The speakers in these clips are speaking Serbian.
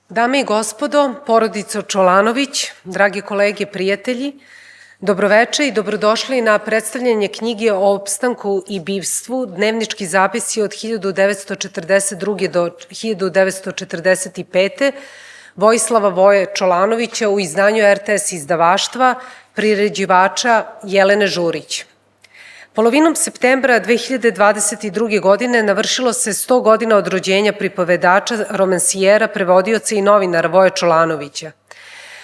Dame i gospodo, porodico Čolanović, dragi kolege, prijatelji, dobroveče i dobrodošli na predstavljanje knjige o opstanku i bivstvu, dnevnički zapisi od 1942. do 1945. Vojislava Voje Čolanovića u izdanju RTS izdavaštva, priređivača Jelene Žurić. Polovinom septembra 2022. godine navršilo se 100 godina od rođenja pripovedača, romansijera, prevodioca i novinara Voje Čolanovića.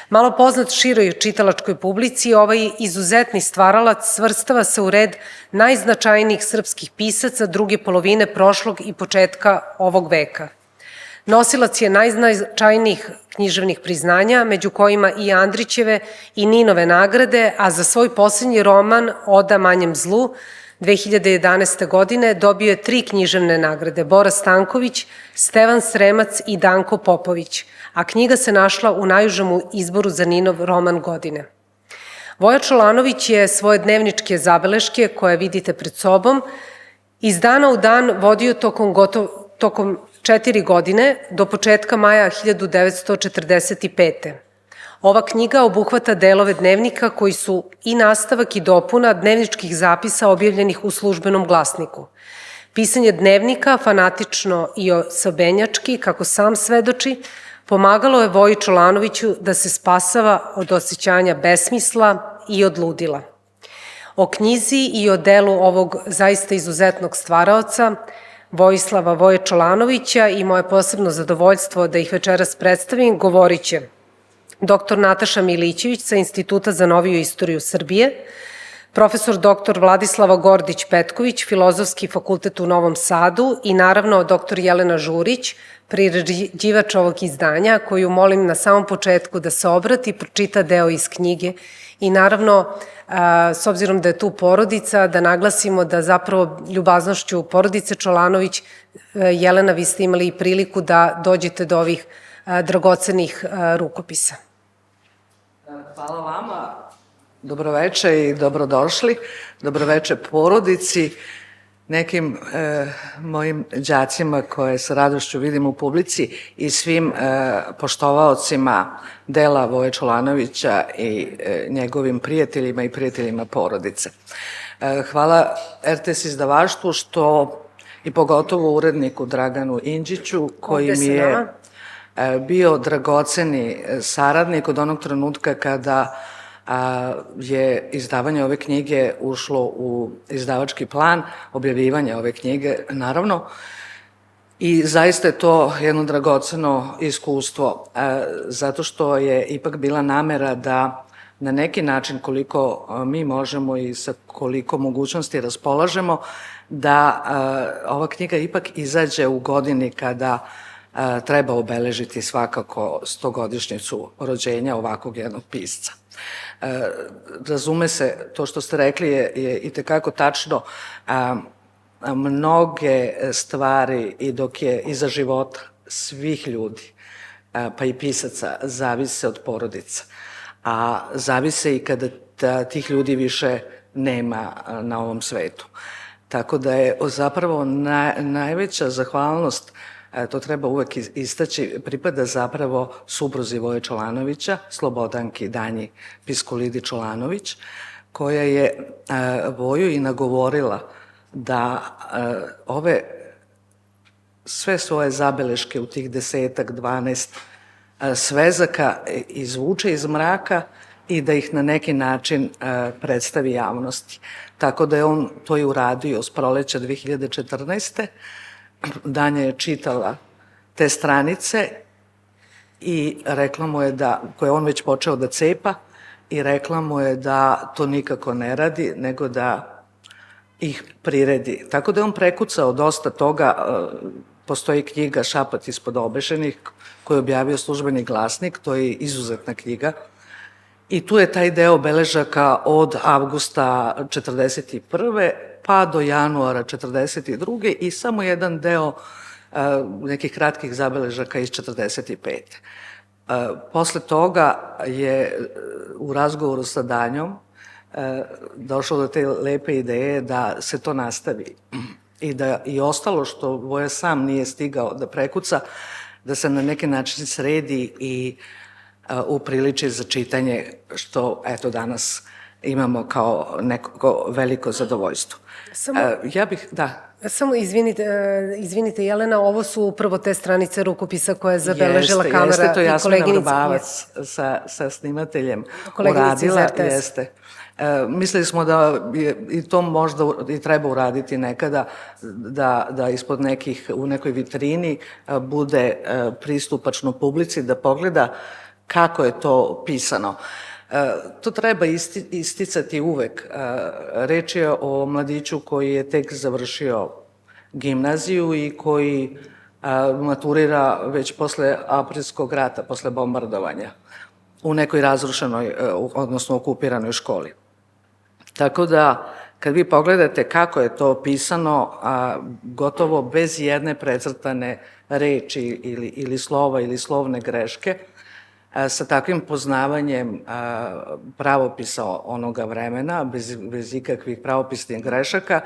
Malo poznat široj čitalačkoj publici, ovaj izuzetni stvaralac svrstava se u red najznačajnijih srpskih pisaca druge polovine prošlog i početka ovog veka. Nosilac je najznačajnijih književnih priznanja, među kojima i Andrićeve i Ninove nagrade, a za svoj poslednji roman Oda manjem zlu 2011. godine dobio je 3 književne nagrade: Bora Stanković, Stevan Sremac i Danko Popović, a knjiga se našla u najužemu izboru za Ninov roman godine. Voja Čolanović je svoje dnevničke zabeleške, koje vidite pred sobom, iz dana u dan vodio tokom 4 godine do početka maja 1945. Ova knjiga obuhvata delove dnevnika koji su i nastavak i dopuna dnevničkih zapisa objavljenih u Službenom glasniku. Pisanje dnevnika, fanatično i osobenjački, kako sam svedoči, pomagalo je Voji Čolanoviću da se spasava od osjećanja besmisla i od ludila. O knjizi i o delu ovog zaista izuzetnog stvaraoca, Vojislava Voje Čolanovića, i moje posebno zadovoljstvo da ih večeras predstavim, govorit će dr. Nataša Milićević sa Instituta za noviju istoriju Srbije, profesor dr. Vladislava Gordić-Petković, Filozofski fakultet u Novom Sadu i naravno dr. Jelena Žurić, priređivač ovog izdanja, koju molim na samom početku da se obrati, pročita deo iz knjige i naravno, s obzirom da je tu porodica, da naglasimo da zapravo ljubaznošću porodice Čolanović, Jelena, vi ste imali i priliku da dođete do ovih dragocenih rukopisa. Hvala vama. Dobroveče i dobrodošli. Dobroveče porodici, nekim mojim đacima koje sa radošću vidim u publici i svim poštovaocima dela Voje Čolanovića i njegovim prijateljima i prijateljima porodice. Hvala RTS izdavaštvu i pogotovo uredniku Draganu Indžiću, koji mi je bio dragoceni saradnik od onog trenutka kada je izdavanje ove knjige ušlo u izdavački plan, objavljivanje ove knjige, naravno, i zaista je to jedno dragoceno iskustvo, zato što je ipak bila namera da na neki način, koliko mi možemo i sa koliko mogućnosti raspolažemo, da ova knjiga ipak izađe u godini kada treba obeležiti svakako 100-godišnjicu rođenja ovakvog jednog pisca. Razume se, to što ste rekli je i tekako tačno, mnoge stvari i dok je iza života svih ljudi, pa i pisaca, zavise od porodica, a zavise i kada tih ljudi više nema na ovom svetu. Tako da je zapravo najveća zahvalnost, to treba uvek istaći, pripada zapravo supruzi Voje Čolanovića, Slobodanki Danji Piskulidi Čolanović, koja je Voju i nagovorila da ove sve svoje zabeleške u tih 10-ak, 12 svezaka izvuče iz mraka i da ih na neki način predstavi javnosti. Tako da je on to i uradio s proleća 2014. Danja je čitala te stranice i rekla mu je da, koje je on već počeo da cepa, i rekla mu je da to nikako ne radi, nego da ih priredi. Tako da je on prekucao dosta toga. Postoji knjiga Šapat ispod obešenih, koju je objavio Službeni glasnik, to je izuzetna knjiga. I tu je taj deo beležaka od avgusta 1941. pa do januara 1942. i samo jedan deo nekih kratkih zabeležaka iz 1945. Posle toga je u razgovoru sa Danjom došlo do te lepe ideje da se to nastavi i da i ostalo što Voja sam nije stigao da prekuca, da se na neki način sredi i upriliči za čitanje, što eto danas imamo kao neko veliko zadovoljstvo. Samo izvinite, Jelena, ovo su upravo te stranice rukopisa koje je zabeležila kamera jeste, to je i Jasmina koleginica. Vrbavac sa snimateljem Koleginica iz uradila. RTS. Jeste. Mislili smo da je i to možda i treba uraditi nekada, da ispod u nekoj vitrini bude pristupačno publici, da pogleda kako je to pisano. To treba isticati uvek. Reč je o mladiću koji je tek završio gimnaziju i koji maturira već posle aprilskog rata, posle bombardovanja, u nekoj razrušenoj, odnosno okupiranoj školi. Tako da, kad vi pogledate kako je to pisano, gotovo bez jedne precrtane reči ili slova ili slovne greške, sa takvim poznavanjem pravopisa onoga vremena, bez ikakvih pravopisnih grešaka,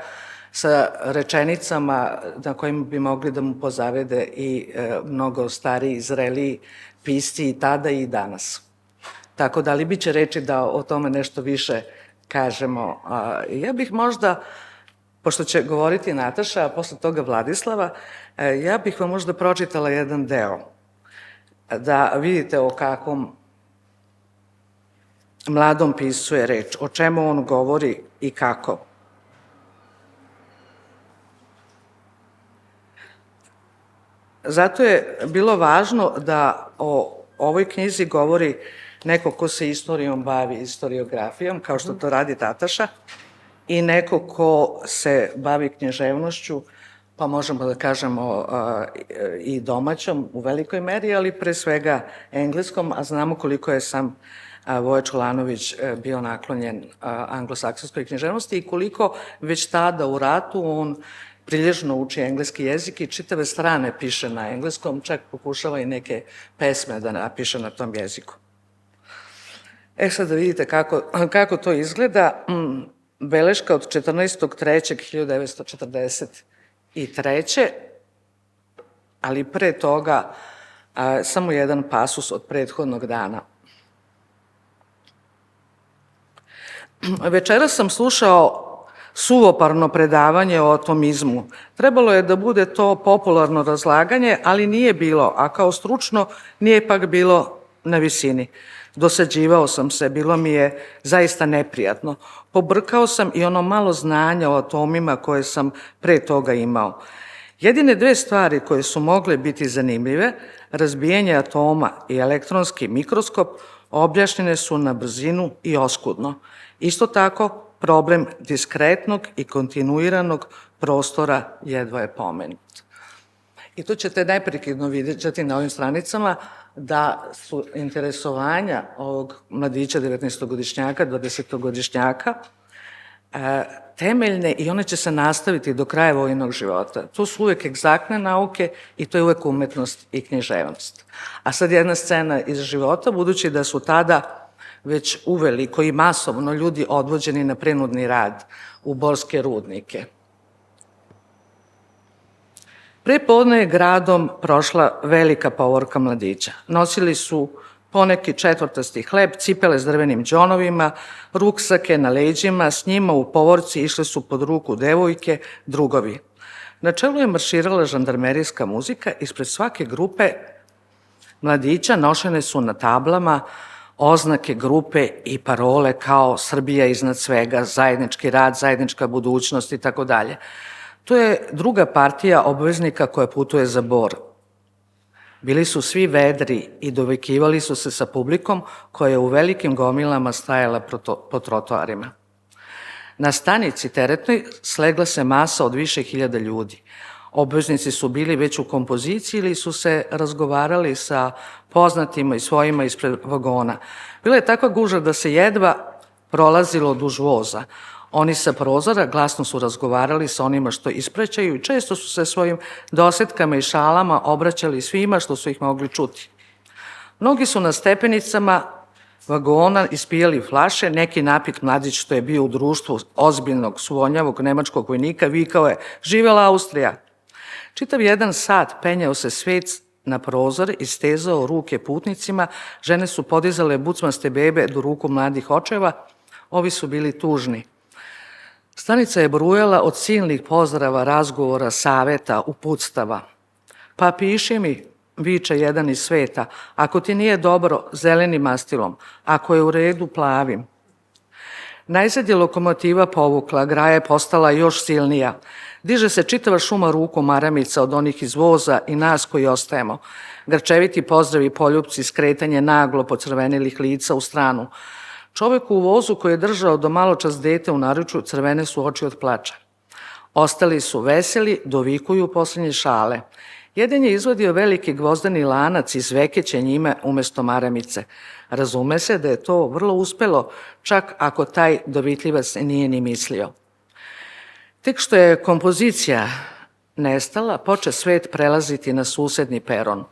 sa rečenicama na kojima bi mogli da mu pozavede i mnogo stariji, zreliji pisci i tada i danas. Tako da, ali bit će reči da o tome nešto više kažemo. Ja bih možda, pošto će govoriti Nataša, a posle toga Vladislava, ja bih vam možda pročitala jedan deo, da vidite o kakvom mladom piscu je reč, o čemu on govori i kako. Zato je bilo važno da o ovoj knjizi govori neko ko se istorijom bavi, istoriografijom, kao što to radi Nataša, i neko ko se bavi književnošću, pa možemo da kažemo i domaćom u velikoj meri, ali pre svega engleskom, a znamo koliko je sam Voja Čolanović bio naklonjen anglosaksonskoj književnosti i koliko već tada u ratu on prilježno uči engleski jezik i čitave strane piše na engleskom, čak pokušava i neke pesme da napiše na tom jeziku. Sad da vidite kako to izgleda. Beleška od 14.3.1943. Ali pre toga samo jedan pasus od prethodnog dana. Večeras sam slušao suvoparno predavanje o atomizmu. Trebalo je da bude to popularno razlaganje, ali nije bilo, a kao stručno nije pak bilo na visini. Dosađivao sam se, bilo mi je zaista neprijatno. Pobrkao sam i ono malo znanja o atomima koje sam pre toga imao. Jedine dve stvari koje su mogle biti zanimljive, razbijanje atoma i elektronski mikroskop, objašnjene su na brzinu i oskudno. Isto tako, problem diskretnog i kontinuiranog prostora jedva je pomenut. I to ćete neprekidno vidjeti na ovim stranicama da su interesovanja ovog mladića 19-godišnjaka, 20-godišnjaka temeljne i one će se nastaviti do kraja vojnog života. To su uvek egzaktne nauke i to je uvek umetnost i književnost. A sad jedna scena iz života, budući da su tada već uveliko i masovno ljudi odvođeni na prinudni rad u borske rudnike. Pre podne je gradom prošla velika povorka mladića. Nosili su poneki četvrtasti hleb, cipele s drvenim džonovima, ruksake na leđima, s njima u povorci išle su pod ruku devojke, drugovi. Na čelu je marširala žandarmerijska muzika, ispred svake grupe mladića nošene su na tablama oznake grupe i parole kao Srbija iznad svega, zajednički rad, zajednička budućnost i tako dalje. To je druga partija obveznika koja putuje za Bor. Bili su svi vedri i dovikivali su se sa publikom koja je u velikim gomilama stajala po trotoarima. Na stanici teretnoj slegla se masa od više hiljada ljudi. Obveznici su bili već u kompoziciji ili su se razgovarali sa poznatima i svojima ispred vagona. Bila je takva gužva da se jedva prolazilo duž voza. Oni sa prozora glasno su razgovarali sa onima što ispraćaju i često su se svojim dosetkama i šalama obraćali svima što su ih mogli čuti. Mnogi su na stepenicama vagona ispijali flaše, neki napit mladić što je bio u društvu ozbiljnog, suvonjavog nemačkog vojnika vikao je: "Živela Austrija!" Čitav jedan sat penjao se svet na prozor i stezao ruke putnicima, žene su podizale bucmaste bebe do ruku mladih očeva, ovi su bili tužni. Stanica je brujala od silnih pozdrava, razgovora, saveta, uputstava. Pa piši mi, viče jedan iz sveta, ako ti nije dobro, zelenim mastilom, ako je u redu, plavim. Najzad je lokomotiva povukla, graja je postala još silnija. Diže se čitava šuma ruku maramica od onih iz voza i nas koji ostajemo. Grčeviti pozdravi, poljupci, skretanje naglo pocrvenelih lica u stranu. Čoveku u vozu koji je držao do maločas dete u naručju, crvene su oči od plača. Ostali su veseli, dovikuju posljednje šale. Jedan je izvadio veliki gvozdeni lanac iz vekeće njime umesto maramice. Razume se da je to vrlo uspelo, čak ako taj dovitljivac nije ni mislio. Tek što je kompozicija nestala, poče svet prelaziti na susedni peron.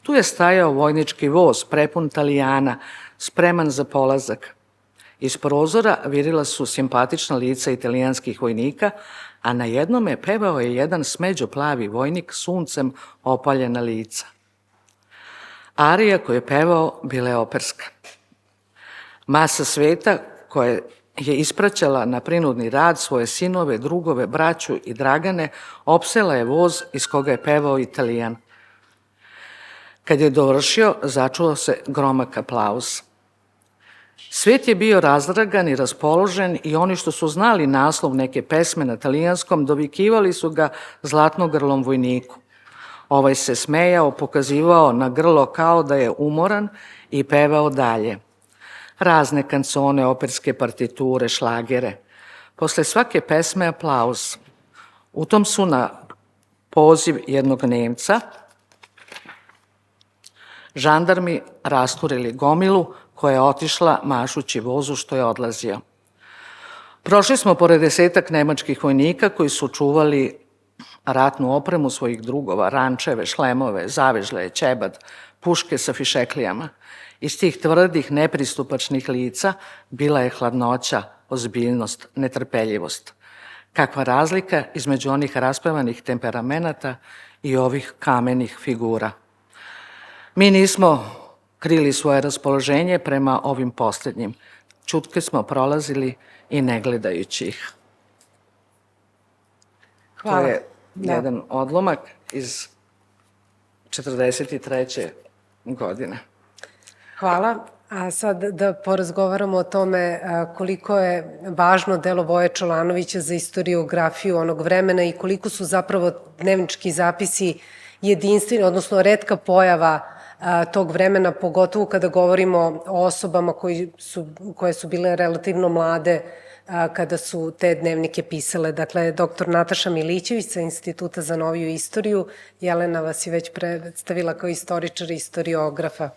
Tu je stajao vojnički voz, prepun Italijana, spreman za polazak. Iz prozora virila su simpatična lica italijanskih vojnika, a na jednome pevao je jedan smeđo plavi vojnik suncem opaljena lica. Arija koju je pevao bila je operska. Masa sveta koja je ispraćala na prinudni rad svoje sinove, drugove, braću i dragane, opsela je voz iz koga je pevao Italijan. Kad je dovršio, začuo se gromak aplauz. Svet je bio razdragan i raspoložen i oni što su znali naslov neke pesme na talijanskom dovikivali su ga zlatnogrlom vojniku. Ovaj se smejao, pokazivao na grlo kao da je umoran i pevao dalje. Razne kancone, operske partiture, šlagere. Posle svake pesme aplauz. U tom su na poziv jednog Nemca žandarmi rasturili gomilu koja je otišla mašući vozu što je odlazio. Prošli smo pored 10-ak nemačkih vojnika koji su čuvali ratnu opremu svojih drugova, rančeve, šlemove, zavežlje, ćebad, puške sa fišeklijama. Iz tih tvrdih, nepristupačnih lica bila je hladnoća, ozbiljnost, netrpeljivost. Kakva razlika između onih raspevanih temperamenata i ovih kamenih figura. Mi nismo krili svoje raspoloženje prema ovim posljednjim. Čutke smo prolazili i ne gledajući ih. Hvala. To je jedan odlomak iz 1943. godine. Hvala. A sad da porazgovaramo o tome koliko je važno delo Voje Čolanovića za istoriografiju onog vremena i koliko su zapravo dnevnički zapisi jedinstveni, odnosno retka pojava tog vremena, pogotovo kada govorimo o osobama koje su bile relativno mlade kada su te dnevnike pisale. Dakle, dr. Nataša Milićević sa Instituta za noviju istoriju. Jelena vas je već predstavila kao istoričara i istoriografa.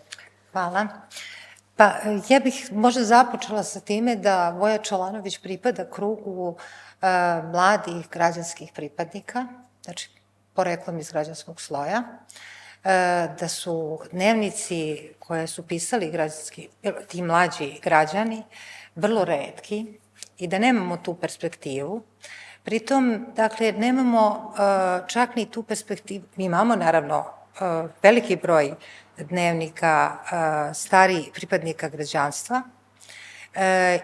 Hvala. Pa ja bih možda započela sa time da Voja Čolanović pripada krugu mladih građanskih pripadnika, znači poreklom iz građanskog sloja, da su dnevnici koje su pisali ti mlađi građani vrlo retki i da nemamo tu perspektivu. Pritom, dakle, nemamo čak ni tu perspektivu. Mi imamo, naravno, veliki broj dnevnika starih pripadnika građanstva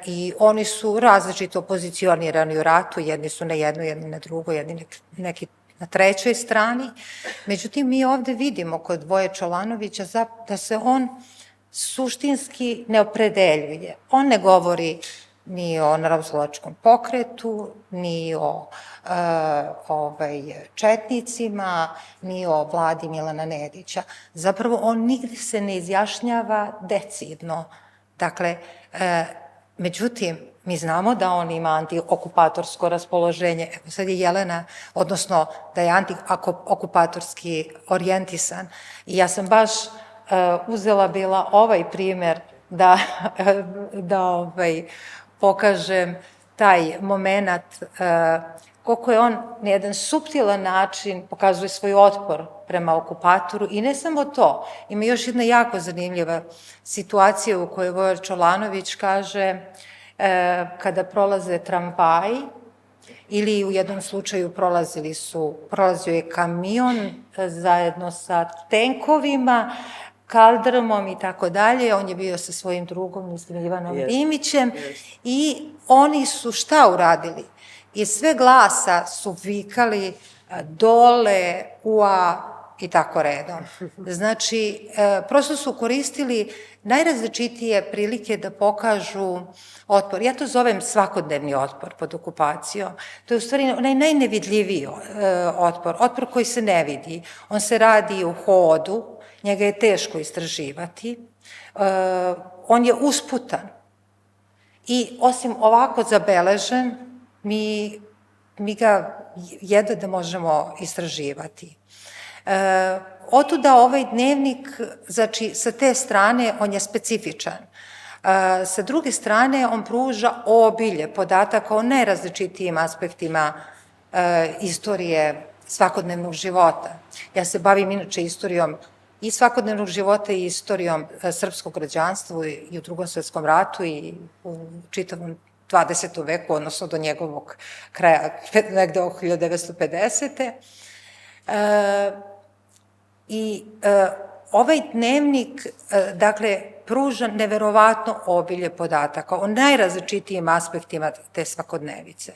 i oni su različito pozicionirani u ratu, jedni su na jednoj, jedni na drugoj, jedni neki na trećoj strani. Međutim, mi ovde vidimo kod Voje Čolanovića da se on suštinski ne opredeljuje. On ne govori ni o narodnooslobodilačkom pokretu, ni o četnicima, ni o vladi Milana Nedića. Zapravo, on nigde se ne izjašnjava decidno. Dakle, međutim, mi znamo da on ima antiokupatorsko raspoloženje. Evo sad je Jelena, odnosno da je antiokupatorski orijentisan. I ja sam baš uzela bila ovaj primer da pokažem taj moment koliko je on na jedan suptilan način pokazuje svoj otpor prema okupatoru i ne samo to. Ima još jedna jako zanimljiva situacija u kojoj Voja Čolanović kaže kada prolaze tramvaji ili u jednom slučaju prolazio je kamion zajedno sa tenkovima, kaldrmom i tako dalje, on je bio sa svojim drugom, mislim, Ivanom Dimićem, i oni su šta uradili? Iz sve glasa su vikali dole, ua, i tako redom. Znači, prosto su koristili najrazličitije prilike da pokažu otpor. Ja to zovem svakodnevni otpor pod okupacijom. To je u stvari onaj najnevidljiviji otpor koji se ne vidi. On se radi u hodu, njega je teško istraživati, on je usputan i osim ovako zabeležen, mi ga jedva da možemo istraživati. Otuda ovaj dnevnik, znači sa te strane on je specifičan. Sa druge strane on pruža obilje podataka o najrazličitijim aspektima istorije svakodnevnog života. Ja se bavim inače istorijom i svakodnevnog života i istorijom srpskog građanstva i u Drugom svetskom ratu i u čitavom 20. veku, odnosno do njegovog kraja, negde oko 1950. I ovaj dnevnik, dakle, pruža neverovatno obilje podataka o najrazličitijim aspektima te svakodnevice.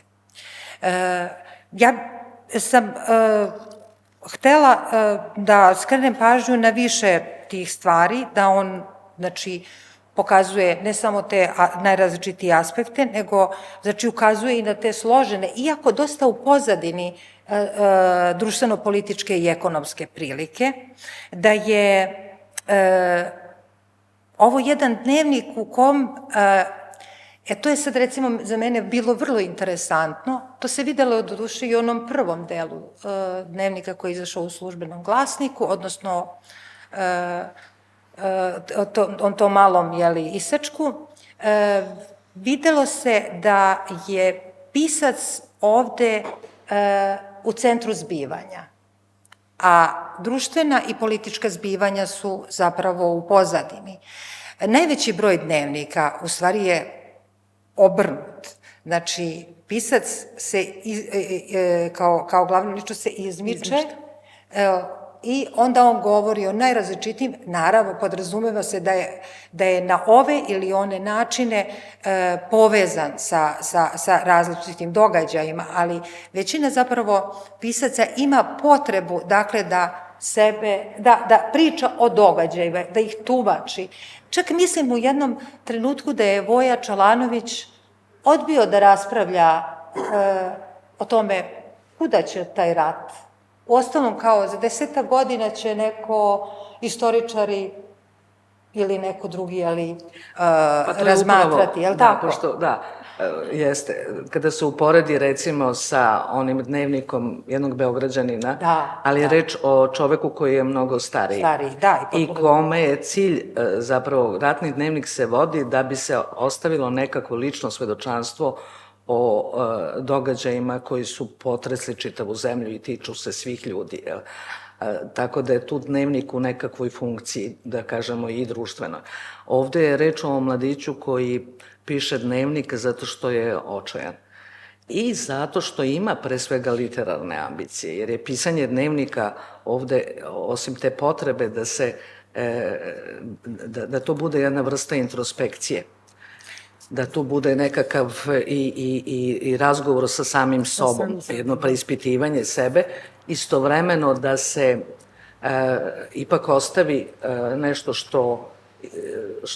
Ja sam htela da skrenem pažnju na više tih stvari, da on, znači, pokazuje ne samo te najrazličitije aspekte, nego, znači, ukazuje i na te složene, iako dosta u pozadini društveno-političke i ekonomske prilike, da je ovo jedan dnevnik u kom, to je sad recimo za mene bilo vrlo interesantno, to se videlo do duše i u onom prvom delu dnevnika koji je izašao u Službenom glasniku, odnosno on to malom, isečku, videlo se da je pisac ovde u centru zbivanja, a društvena i politička zbivanja su zapravo u pozadini. Najveći broj dnevnika u stvari je obrnut. Znači, pisac se, kao glavna ličnost se izmiče i onda on govori o najrazličitijim, naravno, podrazumeva se da je na ove ili one načine povezan sa različitim događajima, ali većina zapravo pisaca ima potrebu, dakle, da priča o događajima, da ih tumači. Čak mislim u jednom trenutku da je Voja Čalanović odbio da raspravlja o tome kuda će taj rat. Uostalom, kao za 10 godina će neko istoričari ili neko drugi, razmatrati, je li tako? Da, jeste. Kada se uporedi, recimo, sa onim dnevnikom jednog Beograđanina, ali je reč o čoveku koji je mnogo stariji. I kome je cilj, zapravo, ratni dnevnik se vodi da bi se ostavilo nekako lično svedočanstvo o događajima koji su potresli čitavu zemlju i tiču se svih ljudi. Tako da je tu dnevnik u nekakvoj funkciji, da kažemo, i društveno. Ovde je reč o mladiću koji piše dnevnik zato što je očajan i zato što ima pre svega literarne ambicije, jer je pisanje dnevnika ovde, osim te potrebe da to bude jedna vrsta introspekcije, da tu bude nekakav i razgovor sa samim sobom, jedno preispitivanje sebe, istovremeno da se ipak ostavi nešto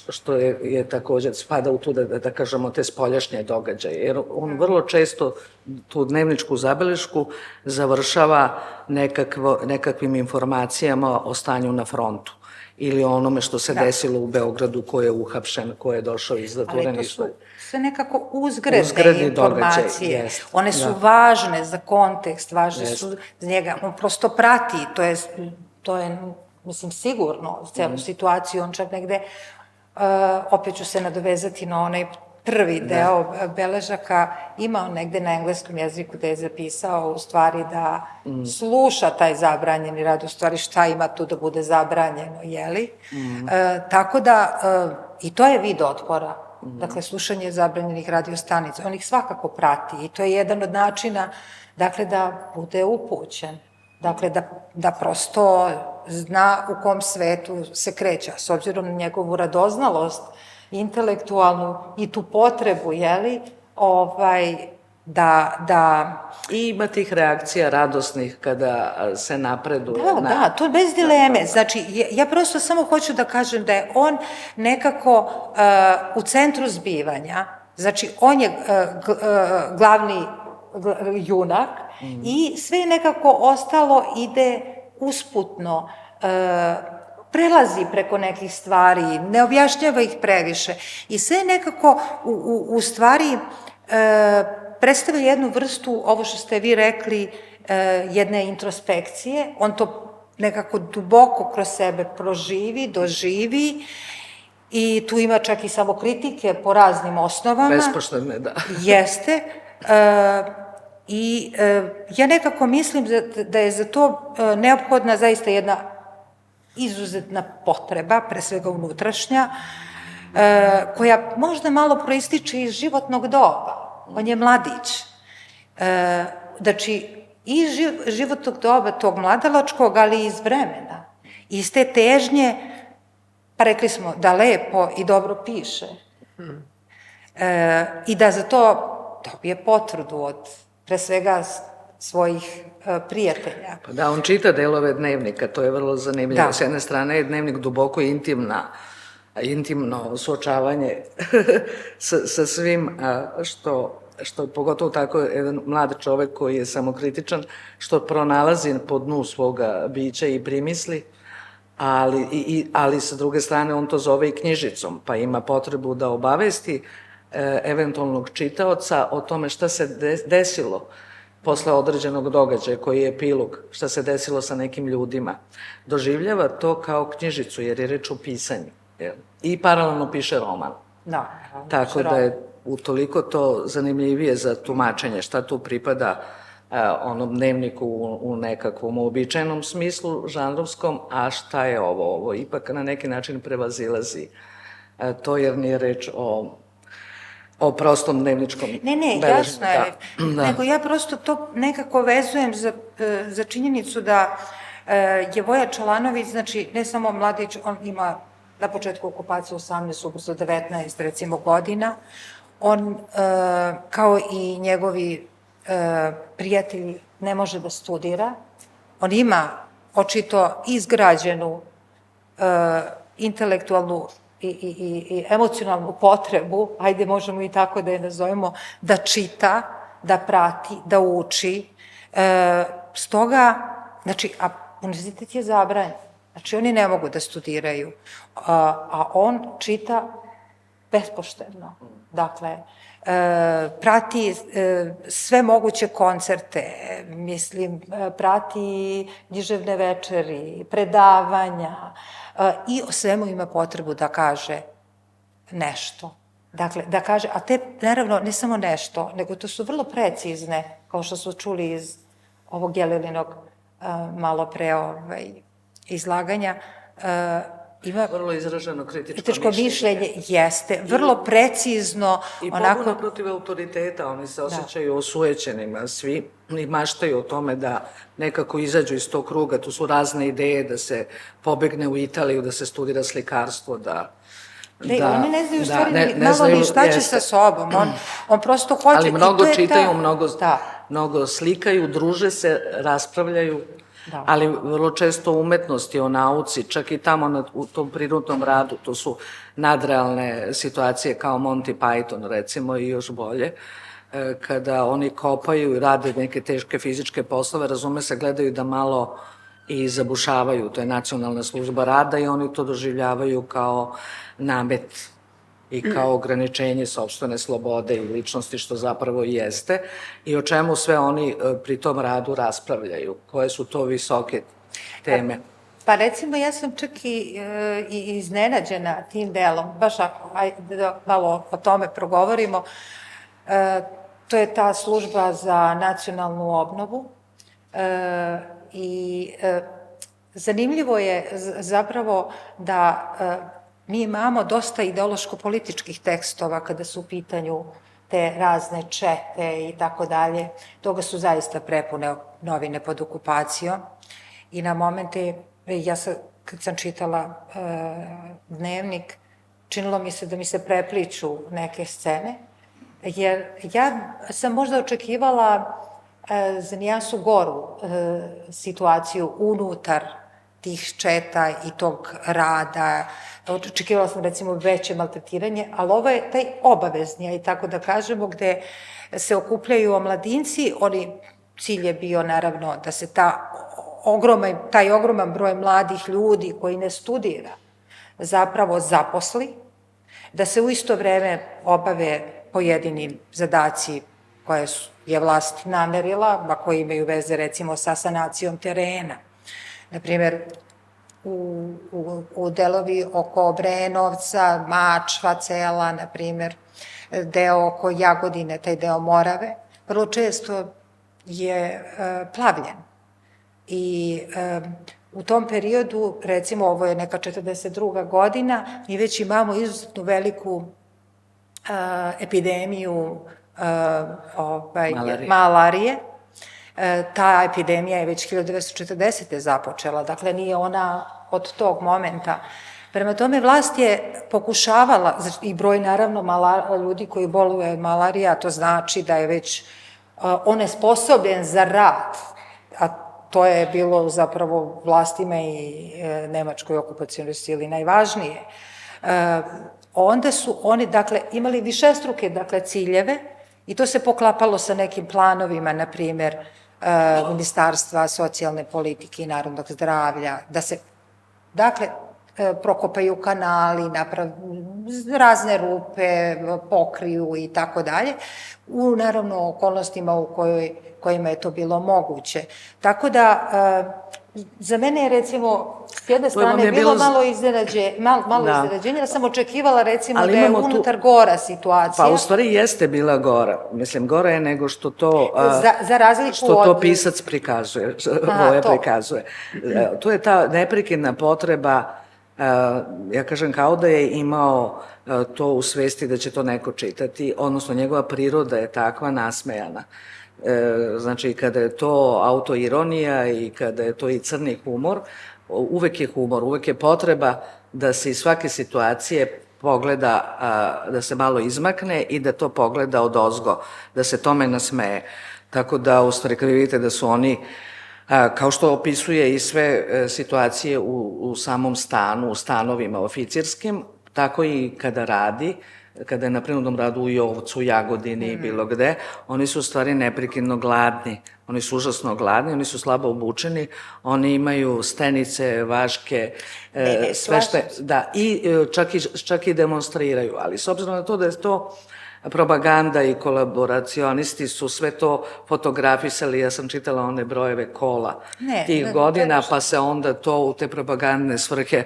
što je takođe, spada u tu, da kažemo, te spoljašnje događaje, jer on vrlo često tu dnevničku zabelešku završava nekakvim informacijama o stanju na frontu ili onome što se desilo u Beogradu, ko je uhapšen, ko je došao iz zatvora. Ali to su sve nekako uzgredne informacije. One su važne za kontekst, važne su za njega. On prosto prati, to je, mislim, sigurno celu situaciju. On čak negde, opet ću se nadovezati na onaj prvi deo beležaka, imao negde na engleskom jeziku da je zapisao u stvari da sluša taj zabranjeni rad, u stvari šta ima tu da bude zabranjeno, jeli? Tako da, i to je vid otpora. dakle, slušanje zabranjenih radiostanica. On ih svakako prati i to je jedan od načina, dakle, da bude upućen. Dakle, da prosto zna u kom svetu se kreće, s obzirom na njegovu radoznalost, intelektualnu i tu potrebu, jeli, da... I ima tih reakcija radosnih kada se napreduje. Da, to bez dileme. Znači, ja prosto samo hoću da kažem da je on nekako u centru zbivanja, znači, on je glavni junak i sve nekako ostalo ide usputno, prelazi preko nekih stvari, ne objašnjava ih previše i sve nekako u stvari predstavlja jednu vrstu, ovo što ste vi rekli, jedne introspekcije, on to nekako duboko kroz sebe proživi, doživi i tu ima čak i samokritike po raznim osnovama. Bespoštedne, da. Jeste. I ja nekako mislim da je za to neophodna zaista jedna izuzetna potreba, pre svega unutrašnja, koja možda malo proističe iz životnog doba. On je mladić. Znači, iz životnog doba tog mladalačkog, ali i iz vremena. Iz te težnje, pa rekli smo da lepo i dobro piše. I da za to dobije potvrdu od, pre svega, svojih prijatelja. Pa da, on čita delove dnevnika, to je vrlo zanimljivo. S jedne strane je dnevnik duboko intimno suočavanje sa svim što je pogotovo tako jedan mlad čovek koji je samokritičan, što pronalazi po dnu svoga bića i primisli, ali sa druge strane on to zove i knjižicom, pa ima potrebu da obavesti eventualnog čitaoca o tome šta se desilo posle određenog događaja koji je epilog, šta se desilo sa nekim ljudima. Doživljava to kao knjižicu, jer je reč o pisanju. I paralelno piše roman. Da. Tako da je utoliko to zanimljivije za tumačenje šta tu pripada onom dnevniku u nekakvom uobičajenom smislu, žanrovskom, a šta je ovo? Ovo ipak na neki način prevazilazi to, jer nije reč o prostom dnevničkom beleženju. Ne, jasno je. Nego ja prosto to nekako vezujem za činjenicu da je Voja Čolanović, znači, ne samo mladić, on ima na početku okupacije 18, ubrzo 19, recimo, godina. On, kao i njegovi prijatelji, ne može da studira. On ima očito izgrađenu intelektualnu i emocionalnu potrebu, ajde možemo i tako da je nazovemo, da čita, da prati, da uči. Stoga, znači, a univerzitet je zabranjen. Znači, oni ne mogu da studiraju, a on čita bespoštedno. Dakle, prati sve moguće koncerte, mislim, prati književne večeri, predavanja i o svemu ima potrebu da kaže nešto. Dakle, da kaže, a te, naravno, ne samo nešto, nego to su vrlo precizne, kao što su čuli iz ovog Jelilinog malo pre izlaganja, ima... Vrlo izraženo kritičko mišljenje. Jeste, vrlo precizno. I pobuna protiv autoriteta, oni se osjećaju osujećenima, svi i maštaju o tome da nekako izađu iz tog kruga, tu su razne ideje da se pobegne u Italiju, da se studira slikarstvo, oni ne znaju malo ni šta će sa sobom, on prosto hoće... Ali mnogo čitaju, mnogo slikaju, druže se, raspravljaju, ali vrlo često umetnosti o nauci, čak i tamo u tom prirodnom radu, to su nadrealne situacije kao Monty Python, recimo, i još bolje, kada oni kopaju i rade neke teške fizičke poslove, razume se, gledaju da malo i zabušavaju, to je nacionalna služba rada i oni to doživljavaju kao namet i kao ograničenje sopstvene slobode i ličnosti, što zapravo i jeste, i o čemu sve oni pri tom radu raspravljaju, koje su to visoke teme. Pa recimo, ja sam čak i iznenađena tim delom, baš da malo o tome progovorimo, to je ta služba za nacionalnu obnovu i zanimljivo je zapravo da mi imamo dosta ideološko-političkih tekstova kada su u pitanju te razne čete i tako dalje. Toga su zaista prepune novine pod okupacijom i na momente, kad sam čitala dnevnik, činilo mi se da mi se prepliču neke scene, jer ja sam možda očekivala za nijansu goru situaciju unutar tih četa i tog rada. Očekivala sam recimo veće maltretiranje, ali ovo je taj obavezni, i tako da kažemo, gde se okupljaju omladinci, cilj je bio naravno da se taj ogroman broj mladih ljudi koji ne studira zapravo zaposli, da se u isto vreme obave pojedini zadaci koje je vlast namerila, a koji imaju veze recimo sa sanacijom terena. Naprimer, u delovi oko Obrenovca, Mačva cela, naprimer, deo oko Jagodine, taj deo Morave, vrlo često je plavljen. I u tom periodu, recimo ovo je neka 42. godina, mi već imamo izuzetno veliku epidemiju malarije. Ta epidemija je već 1940. započela, dakle nije ona od tog momenta. Prema tome, vlast je pokušavala, i broj naravno ljudi koji boluju od malarije, a to znači da je već onesposobljen za rad, a to je bilo zapravo vlastima i nemačkoj okupacionoj sili najvažnije. Onda su oni, dakle, imali višestruke, dakle, ciljeve i to se poklapalo sa nekim planovima, na primer, Ministarstva socijalne politike i narodnog zdravlja, da se, dakle, prokopaju kanali, razne rupe, pokriju i tako dalje, u naravno okolnostima u kojima je to bilo moguće. Tako da, za mene je recimo, s jedne strane, bilo malo iznenađenje, ja sam očekivala recimo da je unutar gora situacija. Pa u stvari jeste bila gora, mislim, gora je nego što to pisac prikazuje, Voja prikazuje. Tu je ta neprekidna potreba, ja kažem kao da je imao to u svesti da će to neko čitati, odnosno njegova priroda je takva nasmejana. Znači, kada je to autoironija i kada je to i crni humor, uvek je humor, uvek je potreba da se iz svake situacije pogleda, da se malo izmakne i da to pogleda odozgo, da se tome nasmeje. Tako da, u stvari, kada vidite da su oni, kao što opisuje i sve situacije u samom stanu, u stanovima oficirskim, tako i kada radi, kada je na prinudnom radu u Jovcu, Jagodini, bilo gde, oni su u stvari neprekidno gladni. Oni su užasno gladni, oni su slabo obučeni, oni imaju stenice, vaške, sve što je, da, i čak i demonstriraju. Ali s obzirom na to da je to propaganda i kolaboracionisti su sve to fotografisali, ja sam čitala one brojeve kola tih godina, pa se onda to u te propagandne svrhe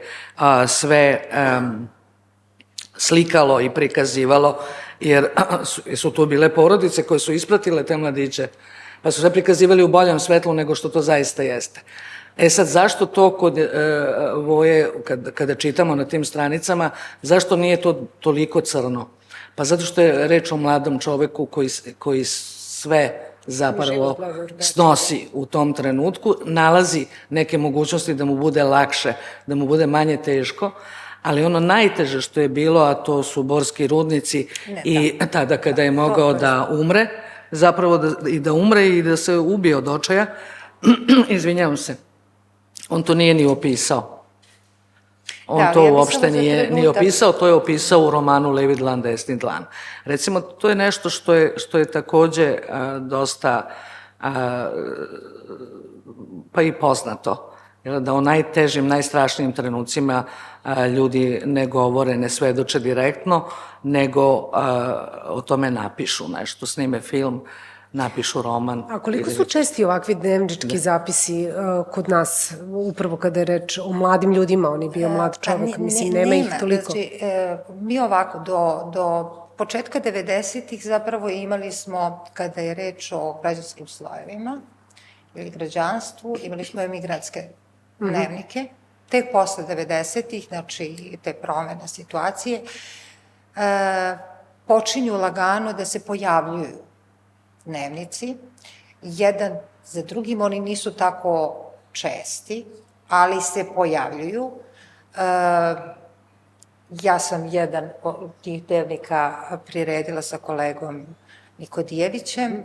sve slikalo i prikazivalo, jer su tu bile porodice koje su ispratile te mladiće, pa su sve prikazivali u boljem svetlu nego što to zaista jeste. Sad, zašto to kod Voje, kada čitamo na tim stranicama, zašto nije to toliko crno? Pa zato što je reč o mladom čoveku koji sve zapravo snosi u tom trenutku, nalazi neke mogućnosti da mu bude lakše, da mu bude manje teško, ali ono najteže što je bilo, a to su borski rudnici i tada kada je mogao da umre, zapravo i da umre i da se ubije od očaja, izvinjavam se, on to nije ni opisao. On to uopšte nije ni opisao, to je opisao u romanu Levi dlan, desni dlan. Recimo, to je nešto što je takođe dosta pa i poznato. Da u najtežim, najstrašnijim trenucima ljudi ne govore, ne svedoče direktno, nego o tome napišu nešto, snime film, napišu roman. A koliko su česti ovakvi dnevnički zapisi kod nas, upravo kada je reč o mladim ljudima, on je bio mlad čovek, mislim, nema ih toliko. Znači, mi ovako, do početka 90-ih zapravo imali smo, kada je reč o građanskim slojevima ili građanstvu, imali smo emigrantske dnevnike, tek posle 90-ih, znači te promene situacije, počinju lagano da se pojavljuju dnevnici. Jedan za drugim, oni nisu tako česti, ali se pojavljuju. Ja sam jedan od tih dnevnika priredila sa kolegom Nikodijevićem.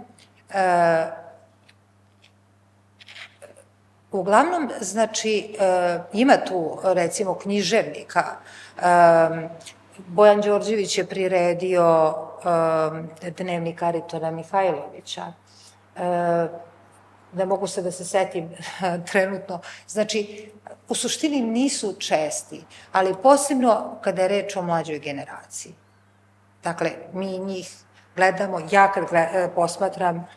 Uglavnom, znači, ima tu, recimo, književnika. Bojan Đorđević je priredio dnevnik Aritona Mihajlovića. Ne mogu se da se setim trenutno. Znači, u suštini nisu česti, ali posebno kada je reč o mlađoj generaciji. Dakle, mi njih gledamo, ja kad posmatram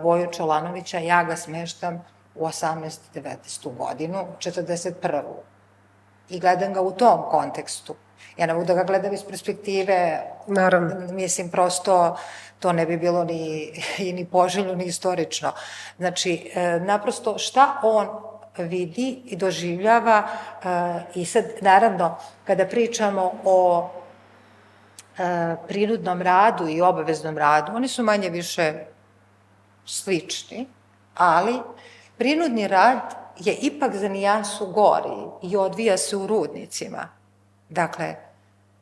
Voju Čolanovića, ja ga smeštam u 18. 19. godinu, 41. I gledam ga u tom kontekstu. Ja ne mogu da ga gledam iz perspektive, Naravno. mislim, prosto to ne bi bilo ni poželjno, ni istorično. Znači, naprosto šta on vidi i doživljava i sad, naravno, kada pričamo o prinudnom radu i obaveznom radu, oni su manje više slični, ali prinudni rad je ipak za nijansu gori i odvija se u rudnicima. Dakle,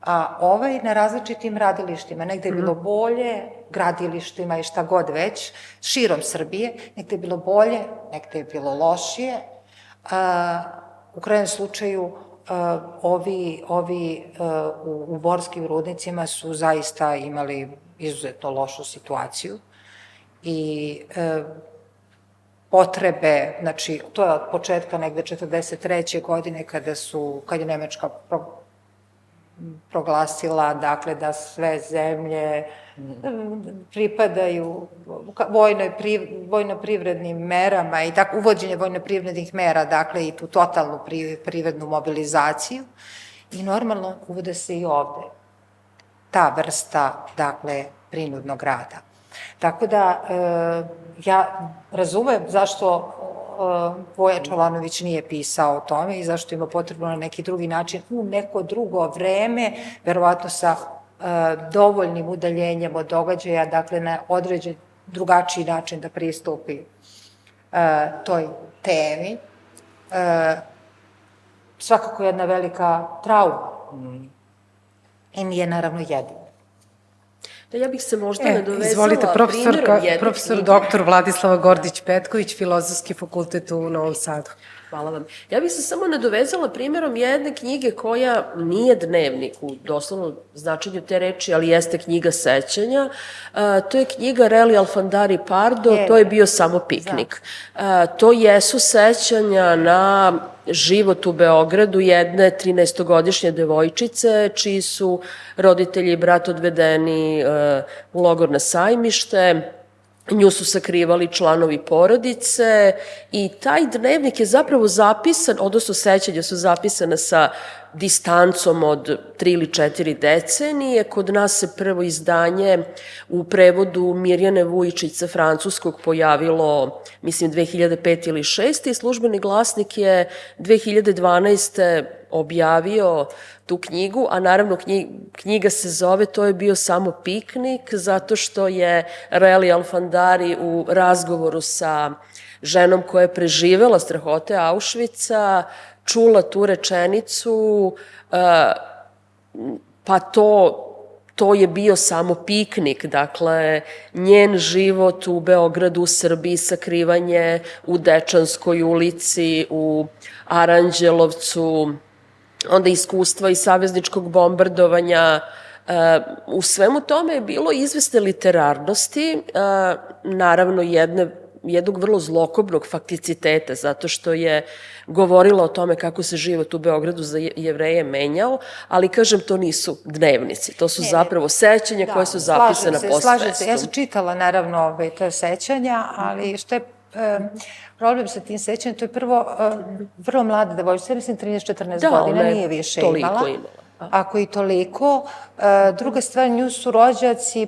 a ovaj na različitim radilištima, negde je bilo bolje, gradilištima i šta god već, širom Srbije, negde je bilo bolje, negde je bilo lošije. U krajem slučaju, ovi u borskim rudnicima su zaista imali izuzetno lošu situaciju i potrebe, znači, to je od početka negde 43. godine kad je Nemačka proglasila, dakle, da sve zemlje pripadaju vojno-privrednim merama i tako, uvođenje vojno-privrednih mera, dakle, i tu totalnu privrednu mobilizaciju i normalno uvode se i ovde ta vrsta, dakle, prinudnog rada. Tako da, ja razumem zašto Voja Čolanović nije pisao o tome i zašto ima potrebno na neki drugi način, u neko drugo vreme, verovatno sa dovoljnim udaljenjem od događaja, dakle na određen drugačiji način da pristupi toj temi. Svakako jedna velika trauma i nije naravno jedina. Da, ja bih se možda nadovezala Izvolite, primjerom profesor doktor Vladislava Gordić-Petković, Filozofski fakultet u Novom Sadu. Hvala vam. Ja bih se samo nadovezala primjerom jedne knjige koja nije dnevnik u doslovnom značenju te reči, ali jeste knjiga sećanja. To je knjiga Reli Alfandari Pardo, to je bio samo piknik. To jesu sećanja na život u Beogradu jedne 13-godišnje devojčice, čiji su roditelji i brat odvedeni u logor na Sajmište. Nju su sakrivali članovi porodice i taj dnevnik je zapravo zapisan, odnosno sećanja su zapisana sa distancom od 3 ili 4 decenije. Kod nas se prvo izdanje u prevodu Mirjane Vujičić sa francuskog pojavilo, mislim, 2005 ili 2006. i Službeni glasnik je 2012. objavio tu knjigu, a naravno knjiga se zove To je bio samo piknik, zato što je Reli Alfandari u razgovoru sa ženom koja je preživela strahote Auschwitza čula tu rečenicu, pa to je bio samo piknik, dakle, njen život u Beogradu, u Srbiji, sakrivanje u Dečanskoj ulici, u Aranđelovcu, onda iskustva iz savezničkog bombardovanja. U svemu tome je bilo izvesne literarnosti, naravno jednog vrlo zlokobnog fakticiteta, zato što je govorila o tome kako se život u Beogradu za Jevreje menjao, ali, kažem, to nisu dnevnici, to su zapravo sećanja koje su zapisane post festum. Slažem se, ja sam čitala, naravno, te sećanja, ali što je problem sa tim sećanjem, to je prvo vrlo mlada devojčica, mislim 13-14 godina, nije više imala. Ako i toliko. Druga stvar, nju su rođaci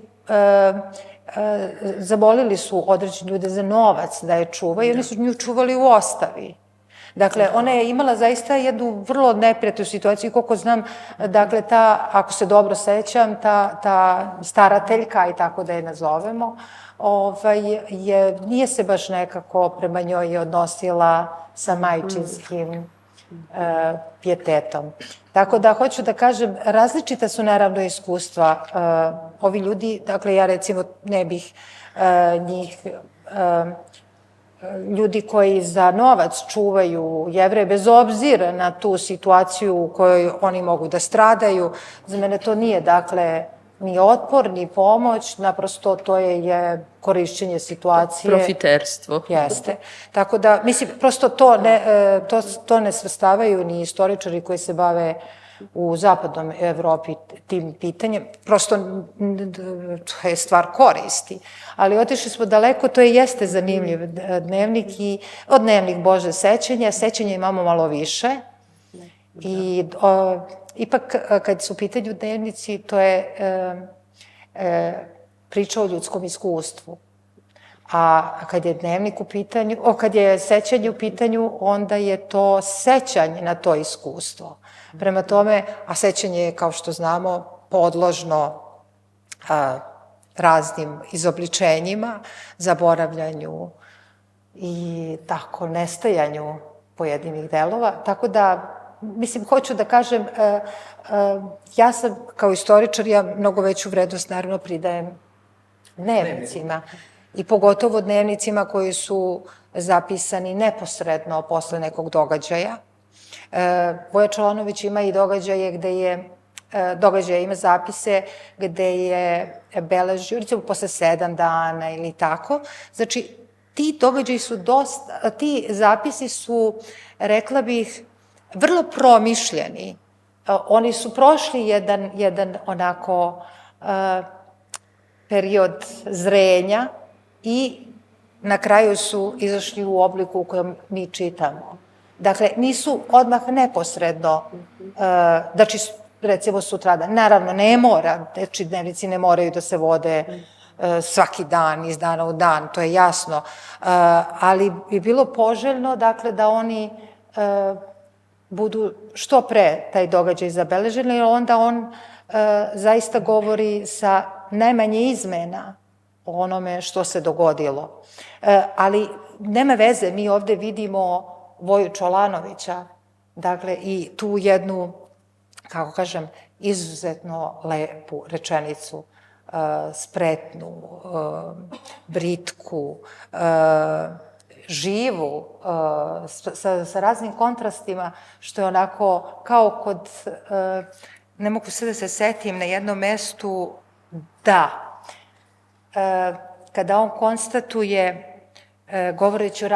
zabolili su određeni ljude za novac da je čuvaju i oni su nju čuvali u ostavi. Dakle, ona je imala zaista jednu vrlo neprijatnu situaciju, koliko znam, dakle, ako se dobro sećam, ta starateljka, i tako da je nazovemo, nije se baš nekako prema njoj odnosila sa majčinskim pijetetom. Tako da, hoću da kažem, različita su naravno iskustva. Ovi ljudi, dakle, ja recimo ne bih njih, ljudi koji za novac čuvaju Jevreje, bez obzira na tu situaciju u kojoj oni mogu da stradaju, za mene to nije, dakle, ni otpor, ni pomoć, naprosto to je korišćenje situacije. Profiterstvo. Jeste. Tako da, mislim, prosto to ne svrstavaju ni istoričari koji se bave u zapadnom Evropi tim pitanjem. Prosto to je stvar koristi. Ali otišli smo daleko, to jeste zanimljiv dnevnik i od dnevnik Bože sećanja. Sećanja imamo malo više. I ipak, kad su u pitanju dnevnici, to je priča o ljudskom iskustvu. A kad je dnevnik u pitanju, kad je sećanje u pitanju, onda je to sećanje na to iskustvo. Prema tome, a sećanje je, kao što znamo, podložno raznim izobličenjima, zaboravljanju i tako nestajanju pojedinih delova. Tako da, mislim, hoću da kažem, ja sam kao istoričar, ja mnogo veću vrednost naravno pridajem dnevnicima. I pogotovo dnevnicima koji su zapisani neposredno posle nekog događaja. Voja Čolanović ima i događaje, ima zapise gde je beležio, recimo posle 7 dana ili tako. Znači, ti događaji su ti zapisi su, rekla bih, vrlo promišljeni. Oni su prošli jedan onako period zrenja i na kraju su izašli u obliku u kojem mi čitamo. Dakle, nisu odmah neposredno, znači, recimo sutradan. Naravno, ne mora, znači, dnevnici ne moraju da se vode svaki dan, iz dana u dan, to je jasno, ali bi bilo poželjno, dakle, da oni budu što pre taj događaj zabeleženi, jer onda on zaista govori sa najmanje izmena o onome što se dogodilo. Ali nema veze, mi ovde vidimo Voju Čolanovića, dakle, i tu jednu, kako kažem, izuzetno lepu rečenicu, spretnu, britku, živu, sa raznim kontrastima, što je onako kao kod, ne mogu sve da se setim, na jednom mestu, da, kada on konstatuje, govoreći o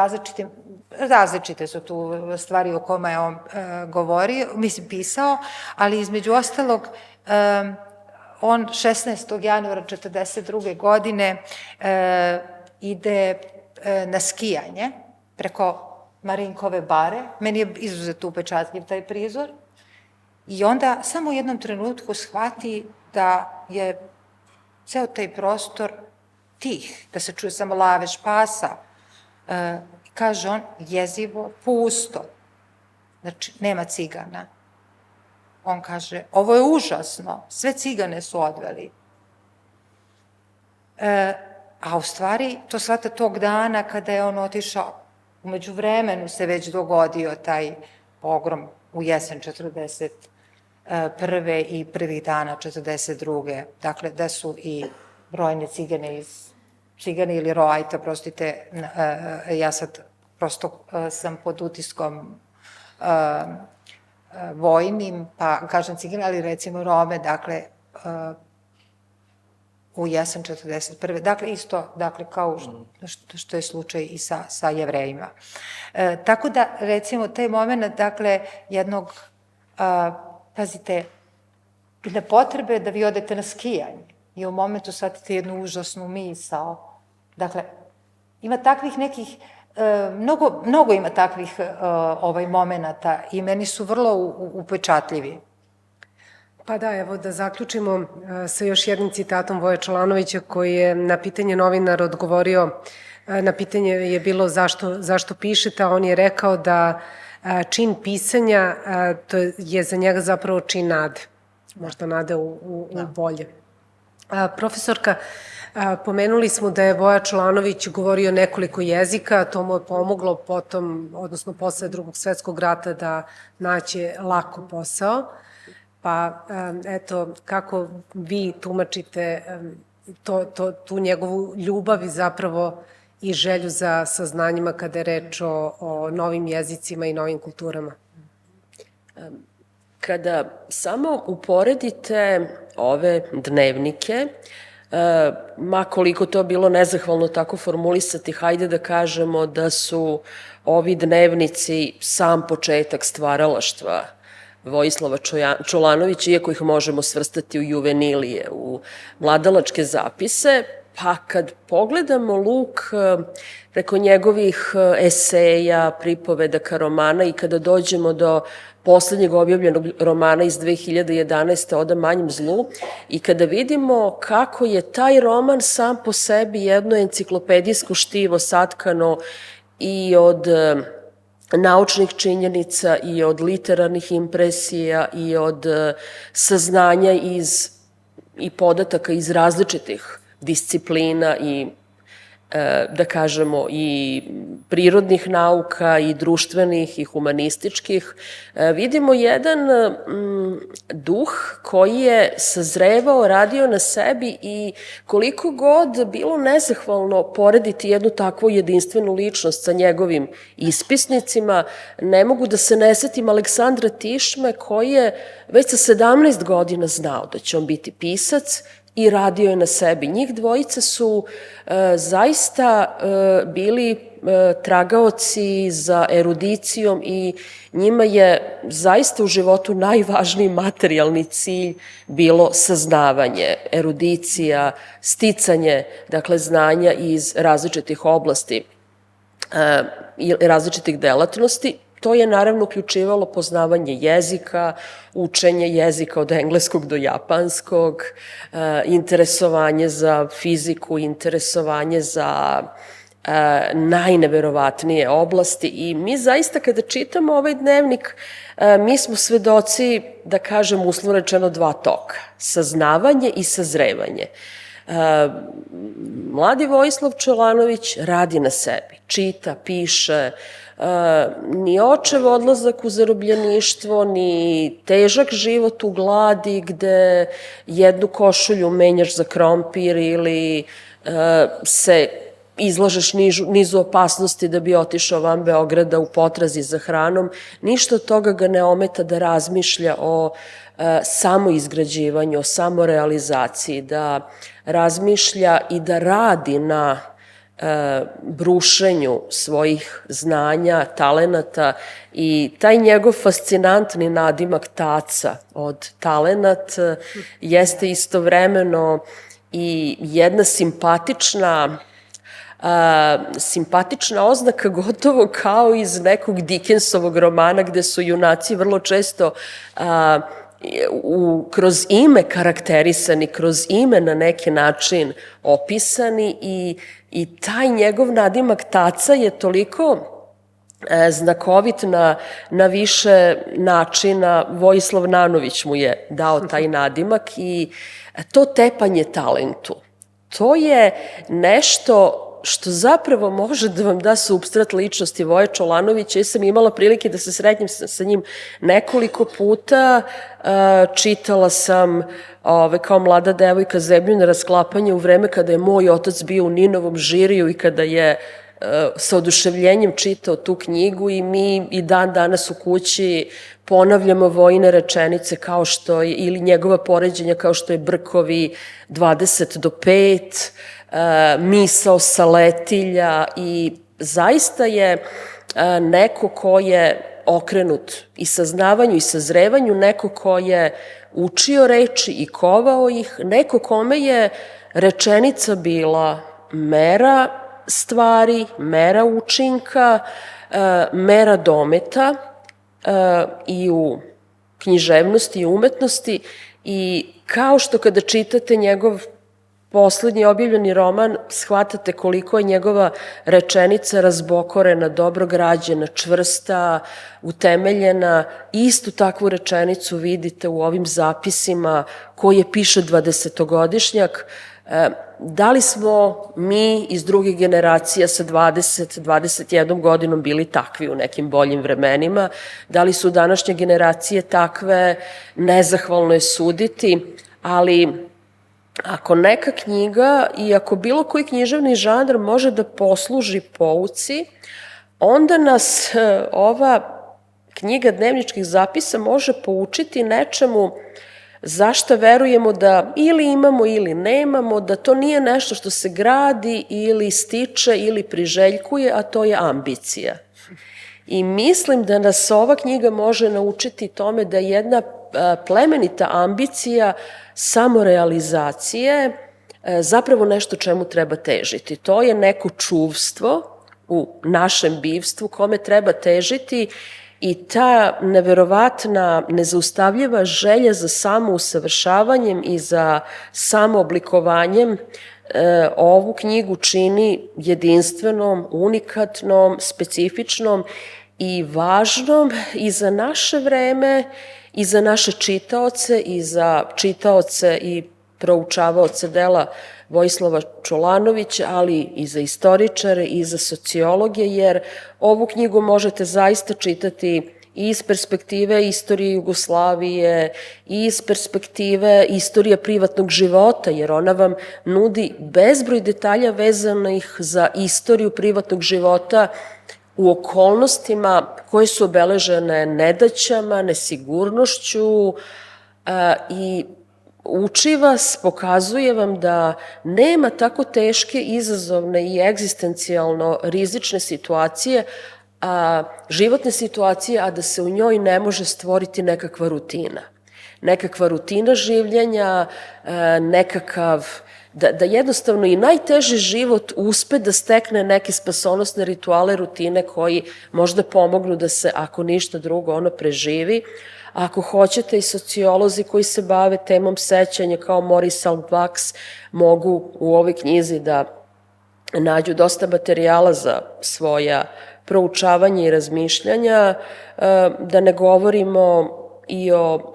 različite su tu stvari o kojima je on govorio, mislim, pisao, ali između ostalog, on 16. januara 1942. godine ide na skijanje preko Marinkove bare. Meni je izuzetno upečatljiv taj prizor. I onda samo u jednom trenutku shvati da je ceo taj prostor tih, da se čuje samo lavež pasa. Kaže on, jezivo, pusto. Znači, nema cigana. On kaže, ovo je užasno, sve cigane su odveli. A u stvari, to shvata tog dana kada je on otišao, umeđu vremenu se već dogodio taj pogrom u jesen 1941. i prvih dana 1942. Dakle, da su i brojne cigane ili roajta, prostite, ja sad prosto sam pod utiskom vojnim, pa kažem cigane, ali recimo Rome, dakle, u jesen 1941. Dakle, isto, dakle, kao što je slučaj i sa Jevrejima. Tako da, recimo, taj moment, dakle, jednog, pazite, ne potrebe da vi odete na skijanje i u momentu shvatite jednu užasnu misao. Dakle, ima takvih nekih, mnogo ima takvih momenata i meni su vrlo upečatljivi. Pa da, evo da zaključimo sa još jednim citatom Voje Čolanovića koji je na pitanje novinara odgovorio, na pitanje je bilo zašto pišete, a on je rekao da čin pisanja, to je za njega zapravo čin nade, možda nade u bolje. Profesorka, pomenuli smo da je Voja Čolanović govorio nekoliko jezika, to mu je pomoglo potom, odnosno posle Drugog svetskog rata, da naće lako posao. Pa, eto, kako vi tumačite tu njegovu ljubav i zapravo i želju za saznanjima kada je reč o novim jezicima i novim kulturama? Kada samo uporedite ove dnevnike, ma koliko to bilo nezahvalno tako formulisati, hajde da kažemo da su ovi dnevnici sam početak stvaralaštva Vojislava Čolanovića, iako ih možemo svrstati u juvenilije, u mladalačke zapise, pa kad pogledamo Luk preko njegovih eseja, pripovedaka, romana i kada dođemo do poslednjeg objavljenog romana iz 2011. Oda manjem zlu i kada vidimo kako je taj roman sam po sebi jedno enciklopedijsko štivo satkano i od naučnih činjenica i od literarnih impresija i od saznanja i podataka iz različitih disciplina i da kažemo i prirodnih nauka i društvenih i humanističkih, vidimo jedan duh koji je sazrevao, radio na sebi i koliko god bilo nezahvalno porediti jednu takvu jedinstvenu ličnost sa njegovim ispisnicima, ne mogu da se ne setim Aleksandra Tišme koji je već sa 17 godina znao da će on biti pisac i radio je na sebi. Njih dvojica su zaista bili tragaoci za erudicijom i njima je zaista u životu najvažniji materijalni cilj bilo saznavanje, erudicija, sticanje, dakle, znanja iz različitih oblasti i različitih delatnosti. To je naravno uključivalo poznavanje jezika, učenje jezika od engleskog do japanskog, interesovanje za fiziku, interesovanje za najneverovatnije oblasti i mi zaista kada čitamo ovaj dnevnik, mi smo svedoci, da kažem uslovno rečeno, dva toka, saznavanje i sazrevanje. Mladi Vojislav Čolanović radi na sebi, čita, piše, ni očev odlazak u zarobljeništvo, ni težak život u gladi gde jednu košulju menjaš za krompir ili se izlažeš nizu opasnosti da bi otišao van Beograda u potrazi za hranom, ništa od toga ga ne ometa da razmišlja o samoizgrađivanju, o samorealizaciji, da razmišlja i da radi na brušenju svojih znanja, talenata i taj njegov fascinantni nadimak taca od talenat jeste istovremeno i jedna simpatična oznaka, gotovo kao iz nekog Dickensovog romana gde su junaci vrlo često kroz ime karakterisani, kroz ime na neki način opisani i taj njegov nadimak taca je toliko znakovit na više načina. Vojislav Nanović mu je dao taj nadimak i to tepanje talentu. To je nešto što zapravo može da vam da supstrat ličnosti Voje Čolanovića. Ja sam imala prilike da se sretnem sa njim nekoliko puta. Čitala sam kao mlada devojka Zemljino rasklapanje u vreme kada je moj otac bio u Ninovom žiriju i kada je sa oduševljenjem čitao tu knjigu i mi i dan danas u kući ponavljamo Vojine rečenice kao što je, ili njegova poređenja kao što je brkovi 20 do 5, misao sa letilja i zaista je neko ko je okrenut i saznavanju i sazrevanju, neko ko je učio reči i kovao ih, neko kome je rečenica bila mera stvari, mera učinka, mera dometa i u književnosti i umetnosti i kao što kada čitate njegov poslednji objavljeni roman shvatate koliko je njegova rečenica razbokorena, dobro građena, čvrsta, utemeljena. Istu takvu rečenicu vidite u ovim zapisima koje piše 20-godišnjak. Da li smo mi iz drugih generacija sa 20-21 godinom bili takvi u nekim boljim vremenima? Da li su današnje generacije takve? Nezahvalno je suditi, ali ako neka knjiga i ako bilo koji književni žanr može da posluži pouci, onda nas ova knjiga dnevničkih zapisa može poučiti nečemu zašto verujemo da ili imamo ili nemamo, da to nije nešto što se gradi ili stiče ili priželjkuje, a to je ambicija. I mislim da nas ova knjiga može naučiti tome da jedna plemenita ambicija samorealizacije zapravo nešto čemu treba težiti. To je neko čuvstvo u našem bivstvu kome treba težiti i ta neverovatna, nezaustavljiva želja za samousavršavanjem i za samooblikovanjem ovu knjigu čini jedinstvenom, unikatnom, specifičnom i važnom i za naše vreme i za naše čitaoce i za čitaoce i proučavaoce dela Vojislava Čolanovića, ali i za istoričare i za sociologe, jer ovu knjigu možete zaista čitati i iz perspektive istorije Jugoslavije, i iz perspektive istorije privatnog života, jer ona vam nudi bezbroj detalja vezanih za istoriju privatnog života u okolnostima koje su obeležene nedaćama, nesigurnošću i uči vas, pokazuje vam da nema tako teške, izazovne i egzistencijalno rizične situacije, životne situacije, a da se u njoj ne može stvoriti nekakva rutina. Nekakva rutina življenja, da jednostavno i najteži život uspe da stekne neke spasonosne rituale, rutine koji možda pomognu da se, ako ništa drugo, ono preživi. Ako hoćete, i sociolozi koji se bave temom sećanja kao Maurice Halbwachs mogu u ovoj knjizi da nađu dosta materijala za svoja proučavanja i razmišljanja, da ne govorimo i o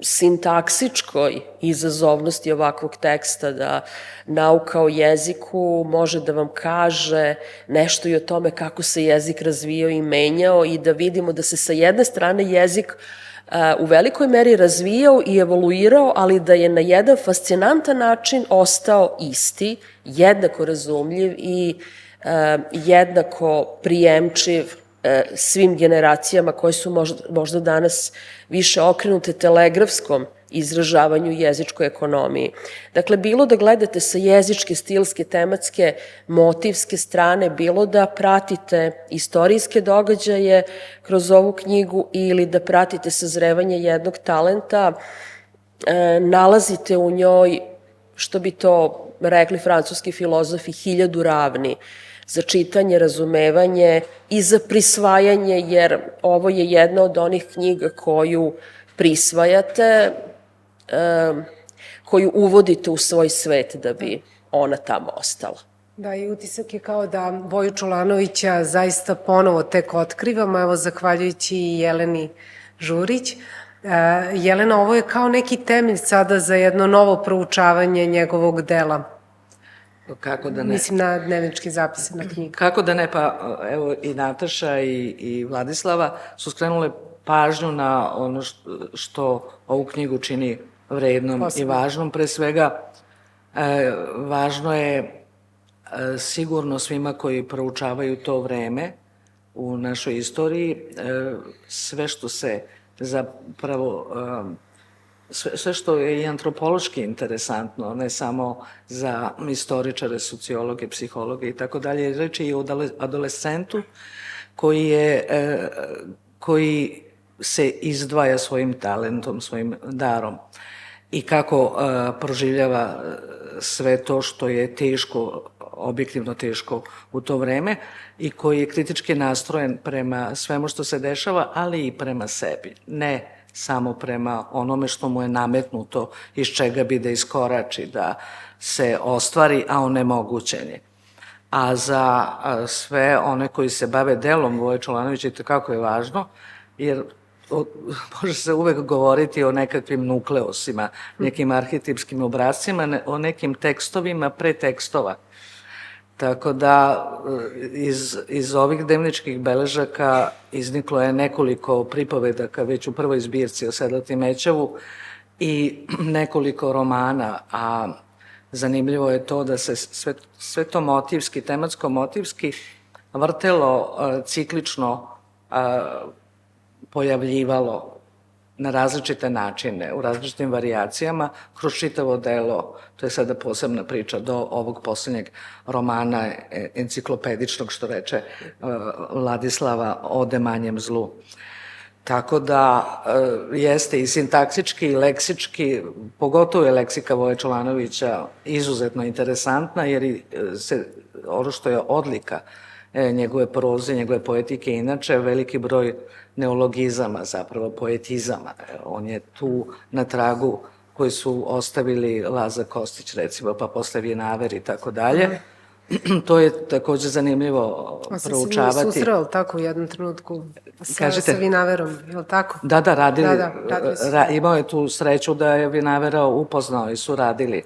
sintaksičkoj izazovnosti ovakvog teksta, da nauka o jeziku može da vam kaže nešto i o tome kako se jezik razvijao i menjao i da vidimo da se sa jedne strane jezik u velikoj meri razvijao i evoluirao, ali da je na jedan fascinantan način ostao isti, jednako razumljiv i jednako prijemčiv svim generacijama koje su možda danas više okrenute telegrafskom izražavanju jezičkoj ekonomiji. Dakle, bilo da gledate sa jezičke, stilske, tematske, motivske strane, bilo da pratite istorijske događaje kroz ovu knjigu ili da pratite sazrevanje jednog talenta, nalazite u njoj, što bi to rekli francuski filozofi, 1000 ravni za čitanje, razumevanje i za prisvajanje, jer ovo je jedna od onih knjiga koju prisvajate, koju uvodite u svoj svet da bi ona tamo ostala. Da, i utisak je kao da Voju Čolanovića zaista ponovo tek otkrivamo, evo, zahvaljujući i Jeleni Žurić. Jelena, ovo je kao neki temelj sada za jedno novo proučavanje njegovog dela. Kako da ne? Mislim na dnevničke zapise, na knjigu. Kako da ne, pa evo i Nataša i Vladislava su skrenule pažnju na ono što ovu knjigu čini vrednom i važnom. Pre svega, važno je sigurno svima koji proučavaju to vreme u našoj istoriji, sve što se zapravo, sve što je i antropološki interesantno, ne samo za istoričare, sociologe, psihologe i tako dalje, reč je i o adolescentu koji se izdvaja svojim talentom, svojim darom i kako proživljava sve to što je teško, objektivno teško u to vreme i koji je kritički nastrojen prema svemu što se dešava, ali i prema sebi. Ne samo prema onome što mu je nametnuto, iz čega bi da iskorači, da se ostvari, a onemogućen je. A za sve one koji se bave delom Voje Čolanovića itekako je važno, jer može se uvek govoriti o nekakvim nukleosima, nekim arhetipskim obrazcima, o nekim tekstovima pre tekstova. Tako da iz ovih dnevničkih beležaka izniklo je nekoliko pripovedaka već u prvoj zbirci o Sedlati Mećavu i nekoliko romana, a zanimljivo je to da se sve to motivski, tematsko-motivski vrtelo ciklično pojavljivalo na različite načine, u različitim varijacijama, kroz čitavo delo, to je sada posebna priča, do ovog poslednjeg romana enciklopedičnog, što reče Vladislava, Ode manjem zlu. Tako da jeste i sintaksički i leksički, pogotovo je leksika Voje Čolanovića izuzetno interesantna, jer ono što je odlika njegove proze, njegove poetike, inače veliki broj neologizama, zapravo poetizama. On je tu na tragu koji su ostavili Laza Kostić, recimo, pa posle Vinaver i tako dalje. To je takođe zanimljivo proučavati. On se susreo tako u jednom trenutku sa Vinaverom, je li tako? Da, radili. Imao je tu sreću da je Vinavera upoznao i su radili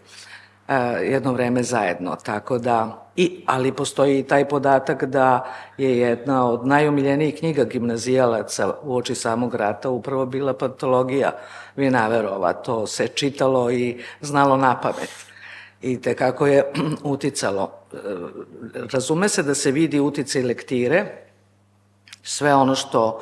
jedno vreme zajedno, tako da, ali postoji i taj podatak da je jedna od najomiljenijih knjiga gimnazijalaca uoči samog rata upravo bila Patologija Vinaverova. To se čitalo i znalo napamet i tekako je uticalo. Razume se da se vidi uticaj lektire, sve ono što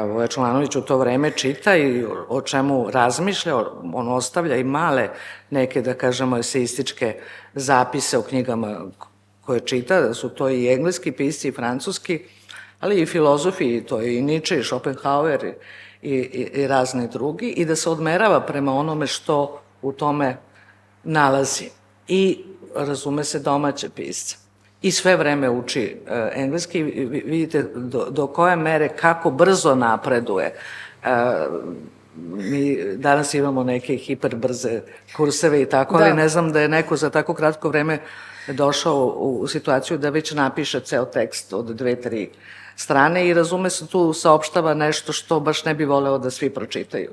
Voja Čolanović u to vreme čita i o čemu razmišlja, on ostavlja i male neke, da kažemo, eseističke zapise o knjigama koje čita, da su to i engleski pisci i francuski, ali i filozofi, to je i Nietzsche i Schopenhauer i razni drugi, i da se odmerava prema onome što u tome nalazi. I razume se domaće pisce. I sve vreme uči engleski, vidite do koje mere, kako brzo napreduje. Mi danas imamo neke hiperbrze kurseve i tako, ali ne znam da je neko za tako kratko vreme došao u situaciju da već napiše ceo tekst od 2-3 strane i razume se tu saopštava nešto što baš ne bi voleo da svi pročitaju.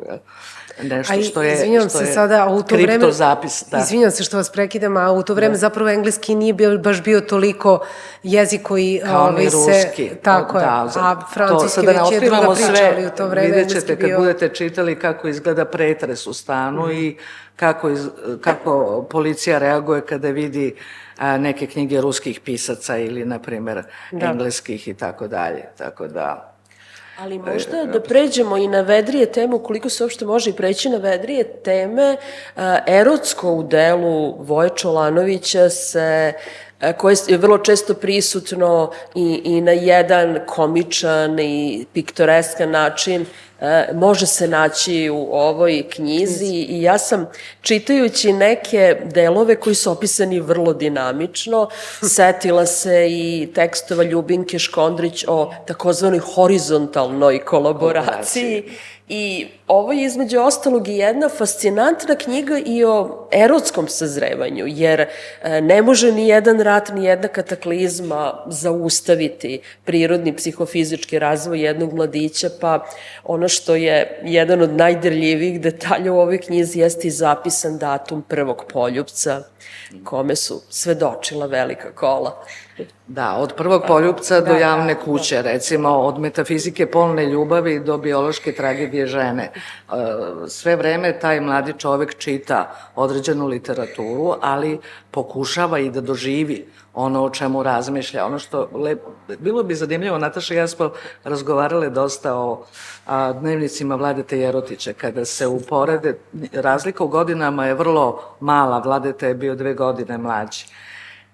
Nešto što je kriptozapis. Izvinjam se što vas prekidam, a u to vreme zapravo engleski nije baš bio toliko jezik koji se... Kao ni ruski. Tako je, a francuski već je druga priča, ali u to vreme engleski bio... Vidjet ćete kad budete čitali kako izgleda pretres u stanu i kako policija reaguje kada vidi neke knjige ruskih pisaca ili, na primer, engleskih i tako dalje. Tako da... Ali možda da pređemo i na vedrije teme, ukoliko se uopšte može i preći na vedrije teme, erotsko u delu Voje Čolanovića koje je vrlo često prisutno i na jedan komičan i piktoreskan način, može se naći u ovoj knjizi i ja sam, čitajući neke delove koji su opisani vrlo dinamično, setila se i tekstova Ljubinke Škondrić o takozvanoj horizontalnoj kolaboraciji. I ovo je između ostalog i jedna fascinantna knjiga i o erotskom sazrevanju, jer ne može ni jedan rat, ni jedna kataklizma zaustaviti prirodni psihofizički razvoj jednog mladića, pa ono što je jedan od najdirljivijih detalja u ovoj knjizi jeste i zapisan datum prvog poljupca, kome su svedočila velika kola. Da, od prvog poljupca do javne kuće, recimo od metafizike polne ljubavi do biološke tragedije žene. Sve vreme taj mladi čovek čita određenu literaturu, ali pokušava i da doživi ono o čemu razmišlja. Ono što, bilo bi zanimljivo, Nataša i ja smo razgovarale dosta o dnevnicima Vladete Jerotića, kada se uporede, razlika u godinama je vrlo mala, Vladeta je bio 2 godine mlađi.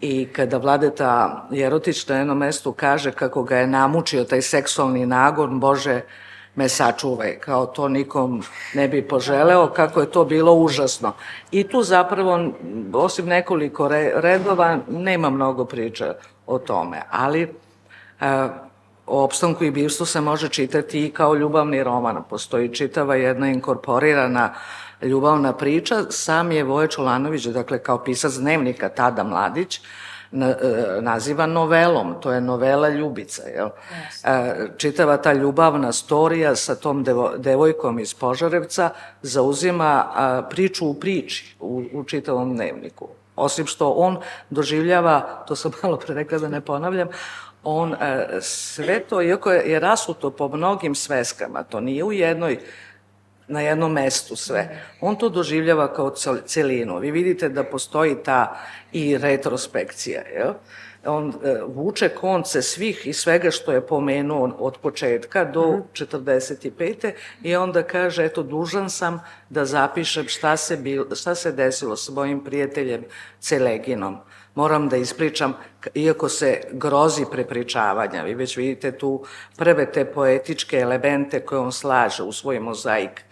I kada Vladeta Jerotić na jednom mestu kaže kako ga je namučio taj seksualni nagon, Bože me sačuvaj, kao to nikom ne bi poželeo, kako je to bilo užasno. I tu zapravo, osim nekoliko redova, nema mnogo priča o tome, ali o opstanku i bivstvu se može čitati i kao ljubavni roman. Postoji čitava jedna inkorporirana ljubavna priča. Sam je Voja Čolanović, dakle kao pisac dnevnika, tada mladić, naziva novelom, to je novela Ljubica, jel? Čitava ta ljubavna storija sa tom devojkom iz Požarevca zauzima priču u priči, u čitavom dnevniku. Osim što on doživljava, to sam malo pre rekla da ne ponavljam, on sve to, iako je rasuto po mnogim sveskama, to nije na jednom mestu sve. On to doživljava kao celinu. Vi vidite da postoji ta i retrospekcija. Jel? On vuče konce svih i svega što je pomenuo od početka do 45. i onda kaže, eto, dužan sam da zapišem šta se desilo s mojim prijateljem Celeginom. Moram da ispričam, iako se grozi prepričavanja. Vi već vidite tu prve te poetičke elemente koje on slaže u svoj mozaik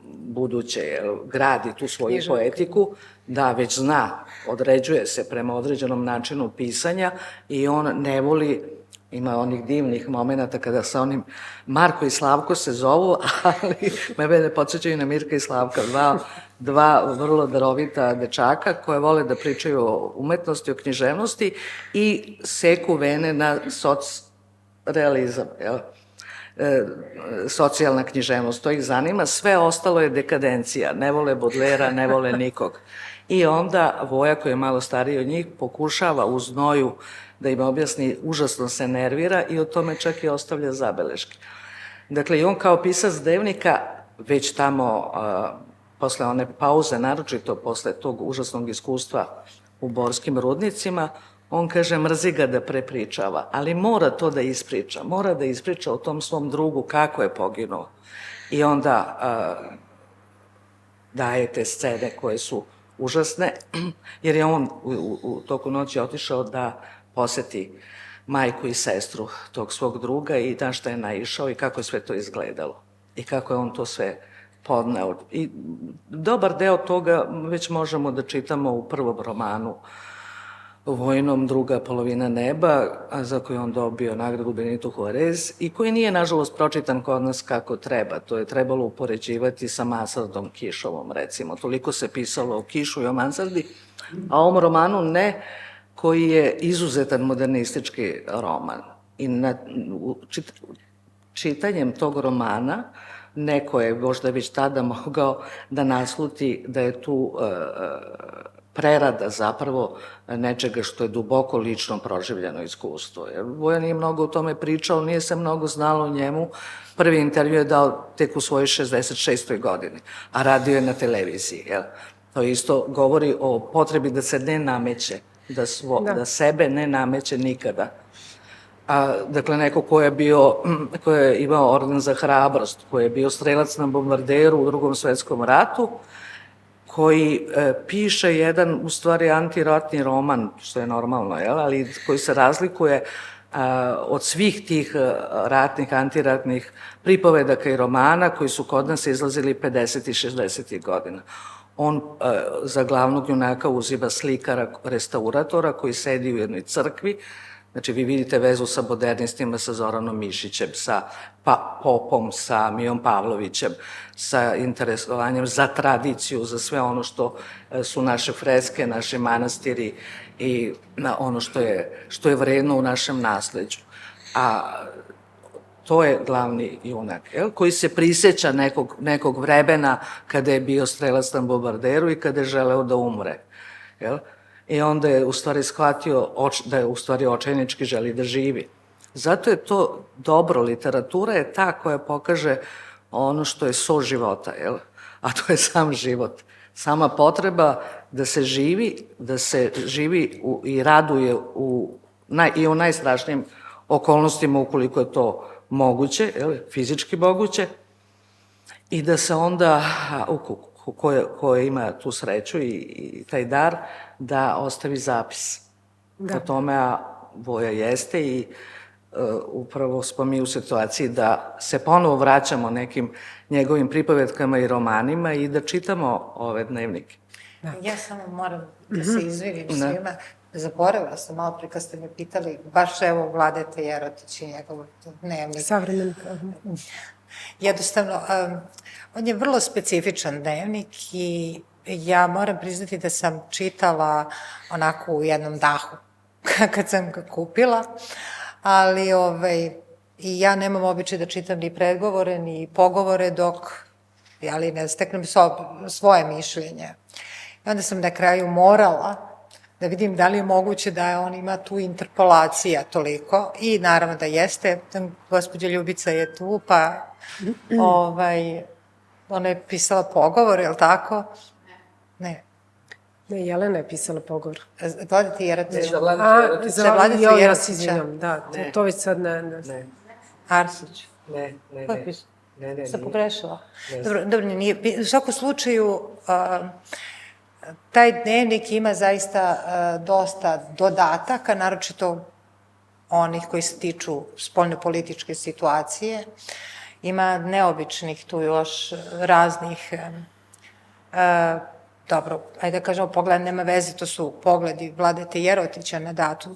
buduće, gradi tu svoju poetiku, da već zna, određuje se prema određenom načinu pisanja i on ne voli, ima onih divnih momenta kada sa onim Marko i Slavko se zovu, ali mene podsjećaju na Mirka i Slavka, dva vrlo darovita dečaka koje vole da pričaju o umetnosti, o književnosti i seku vene na socrealizam, jel? Socijalna književnost, to ih zanima, sve ostalo je dekadencija, ne vole Bodlera, ne vole nikog. I onda Voja, koji je malo stariji od njih, pokušava u znoju da im objasni, užasno se nervira i o tome čak i ostavlja zabeleške. Dakle, i on kao pisac dnevnika, već tamo, posle one pauze, naročito posle tog užasnog iskustva u borskim rudnicima, on kaže, mrzi ga da prepričava, ali mora to da ispriča. Mora da ispriča o tom svom drugu kako je poginuo. I onda daje te scene koje su užasne, jer je on u toku noći otišao da poseti majku i sestru tog svog druga i na šta je naišao i kako je sve to izgledalo. I kako je on to sve podneo. I dobar deo toga već možemo da čitamo u prvom romanu Vojnom, Druga polovina neba, a za koju on dobio nagradu Benito Juarez i koji nije, nažalost, pročitan kod nas kako treba. To je trebalo upoređivati sa Mansardom Kišovom, recimo. Toliko se pisalo o Kišu i o Mansardi, a ovom romanu ne, koji je izuzetan modernistički roman. I čitanjem tog romana neko je možda već tada mogao da nasluti da je tu prerada zapravo nečega što je duboko lično proživljeno iskustvo. Voja nije mnogo o tome pričao, nije se mnogo znalo o njemu. Prvi intervju je dao tek u svojoj 66. godini, a radio je na televiziji. To isto govori o potrebi da se ne nameće, da sebe ne nameće nikada. Dakle, neko ko je imao orden za hrabrost, ko je bio strelac na bombarderu u Drugom svetskom ratu, koji piše jedan, u stvari, antiratni roman, što je normalno, ali koji se razlikuje od svih tih ratnih, antiratnih pripovedaka i romana koji su kod nas izlazili 50. i 60. godina. On za glavnog junaka uzima slikara, restauratora koji sedi u jednoj crkvi. Znači, vi vidite vezu sa modernistima, sa Zoranom Mišićem, sa Popom, sa Mijom Pavlovićem, sa interesovanjem za tradiciju, za sve ono što su naše freske, naši manastiri i ono što je vredno u našem nasleđu. A to je glavni junak, koji se prisjeća nekog vremena kada je bio strelac na bombarderu i kada je želeo da umre. I onda je u stvari shvatio da je u stvari očajnički želi da živi. Zato je to dobro, literatura je ta koja pokaže ono što je so života, a to je sam život. Sama potreba da se živi i raduje i u najstrašnijim okolnostima ukoliko je to moguće, fizički moguće, i da se onda, ko ima tu sreću i taj dar, da ostavi zapis o tome, a Voja jeste i upravo smo mi u situaciji da se ponovo vraćamo nekim njegovim pripovetkama i romanima i da čitamo ove dnevnike. Ja samo moram da se izvinim svima. Zaboravila sam malo pre kad ste me pitali, baš evo Vladeta Jerotić i njegov dnevnik. Savremenik. Jednostavno, on je vrlo specifičan dnevnik i ja moram priznati da sam čitala onako u jednom dahu kad sam ga kupila, ali i ja nemam običaj da čitam ni predgovore, ni pogovore dok ne steknem svoje mišljenje. I onda sam na kraju morala da vidim da li je moguće da on ima tu interpolacija toliko i naravno da jeste, gospođa Ljubica je tu, pa ona je pisala pogovor, je li tako? Ne. Ne, Jelena je pisala pogovor. Vladeta Jerotić. Za Vladeta Za Vladeta Ja se Jerotića. izvinjam, da, to već sad ne. Arsić. Ne. Sam pogrešila. Dobro, nije. U svakom slučaju, taj dnevnik ima zaista dosta dodataka, naročito onih koji se tiču spoljnopolitičke situacije. Ima neobičnih tu još raznih, dobro, ajde da kažemo pogled, nema veze, to su pogledi Vladete Jerotića na datu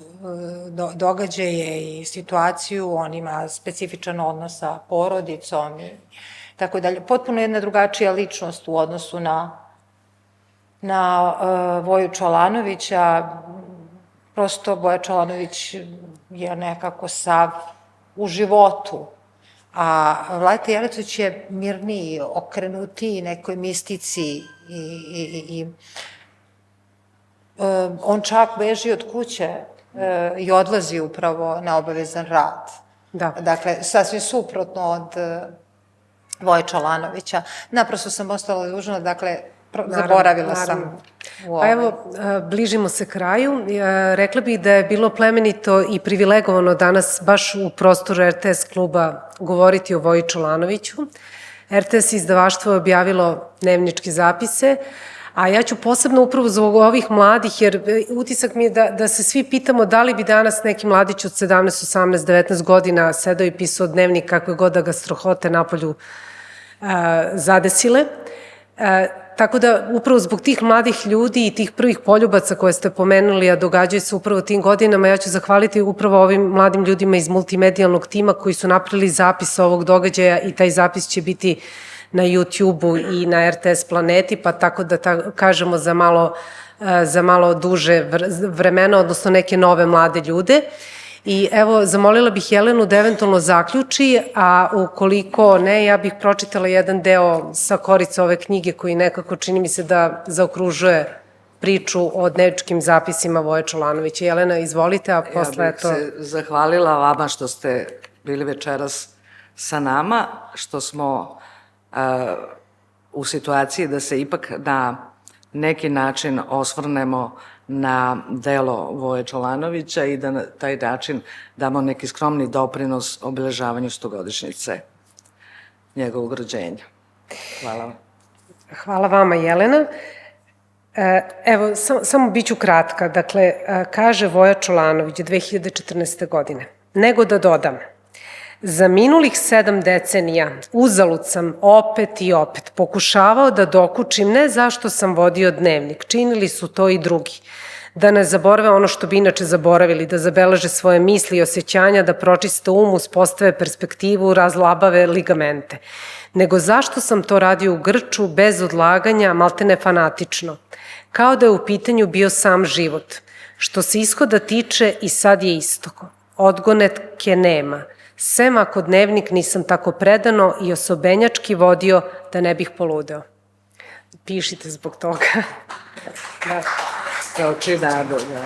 događaje i situaciju, on ima specifičan odnos sa porodicom i tako dalje. Potpuno jedna drugačija ličnost u odnosu na Voju Čolanovića. Prosto Voja Čolanović je nekako sav u životu, a Vladeta Jerotić je mirniji, okrenutiji nekoj mistici i on čak beži od kuće i odlazi upravo na obavezan rad. Da. Dakle, sasvim suprotno od Voje Čolanovića. Naprosto sam ostala dužna, dakle, zaboravila sam. Pa evo, bližimo se kraju. Rekla bih da je bilo plemenito i privilegovano danas baš u prostoru RTS kluba govoriti o Voji Čolanoviću. RTS izdavaštvo je objavilo dnevničke zapise, a ja ću posebno upravo zbog ovih mladih, jer utisak mi je da se svi pitamo da li bi danas neki mladić od 17, 18, 19 godina sedao i pisao dnevnik kakve god da ga strahote napolju zadesile. Tako da, upravo zbog tih mladih ljudi i tih prvih poljubaca koje ste pomenuli, a događaju se upravo tim godinama, ja ću zahvaliti upravo ovim mladim ljudima iz multimedijalnog tima koji su napravili zapis ovog događaja i taj zapis će biti na YouTube-u i na RTS Planeti, pa tako da kažemo za malo duže vremena, odnosno neke nove mlade ljude. I evo, zamolila bih Jelenu da eventualno zaključi, a ukoliko ne, ja bih pročitala jedan deo sa korice ove knjige koji nekako čini mi se da zaokružuje priču o dnevničkim zapisima Voje Čolanovića. Jelena, izvolite, a posle to... Ja bih se zahvalila vama što ste bili večeras sa nama, što smo u situaciji da se ipak na neki način osvrnemo na delo Voje Čolanovića i da na taj način damo neki skromni doprinos obeležavanju 100-godišnjice njegovog rođenja. Hvala vam. Hvala vama, Jelena. Evo, samo bit ću kratka. Dakle, kaže Voja Čolanović 2014. godine. Nego da dodam, za minulih 7 decenija uzalud sam opet i opet pokušavao da dokučim ne zašto sam vodio dnevnik, činili su to i drugi. Da ne zaborave ono što bi inače zaboravili, da zabeleže svoje misli i osjećanja, da pročiste uspostave perspektivu, razlabave ligamente. Nego zašto sam to radio u grču, bez odlaganja, maltene fanatično. Kao da je u pitanju bio sam život. Što se ishoda tiče i sad je isto. Odgonetke nema. Sem ako dnevnik nisam tako predano i osobenjački vodio da ne bih poludeo. Pišite zbog toga. Kao činado, da.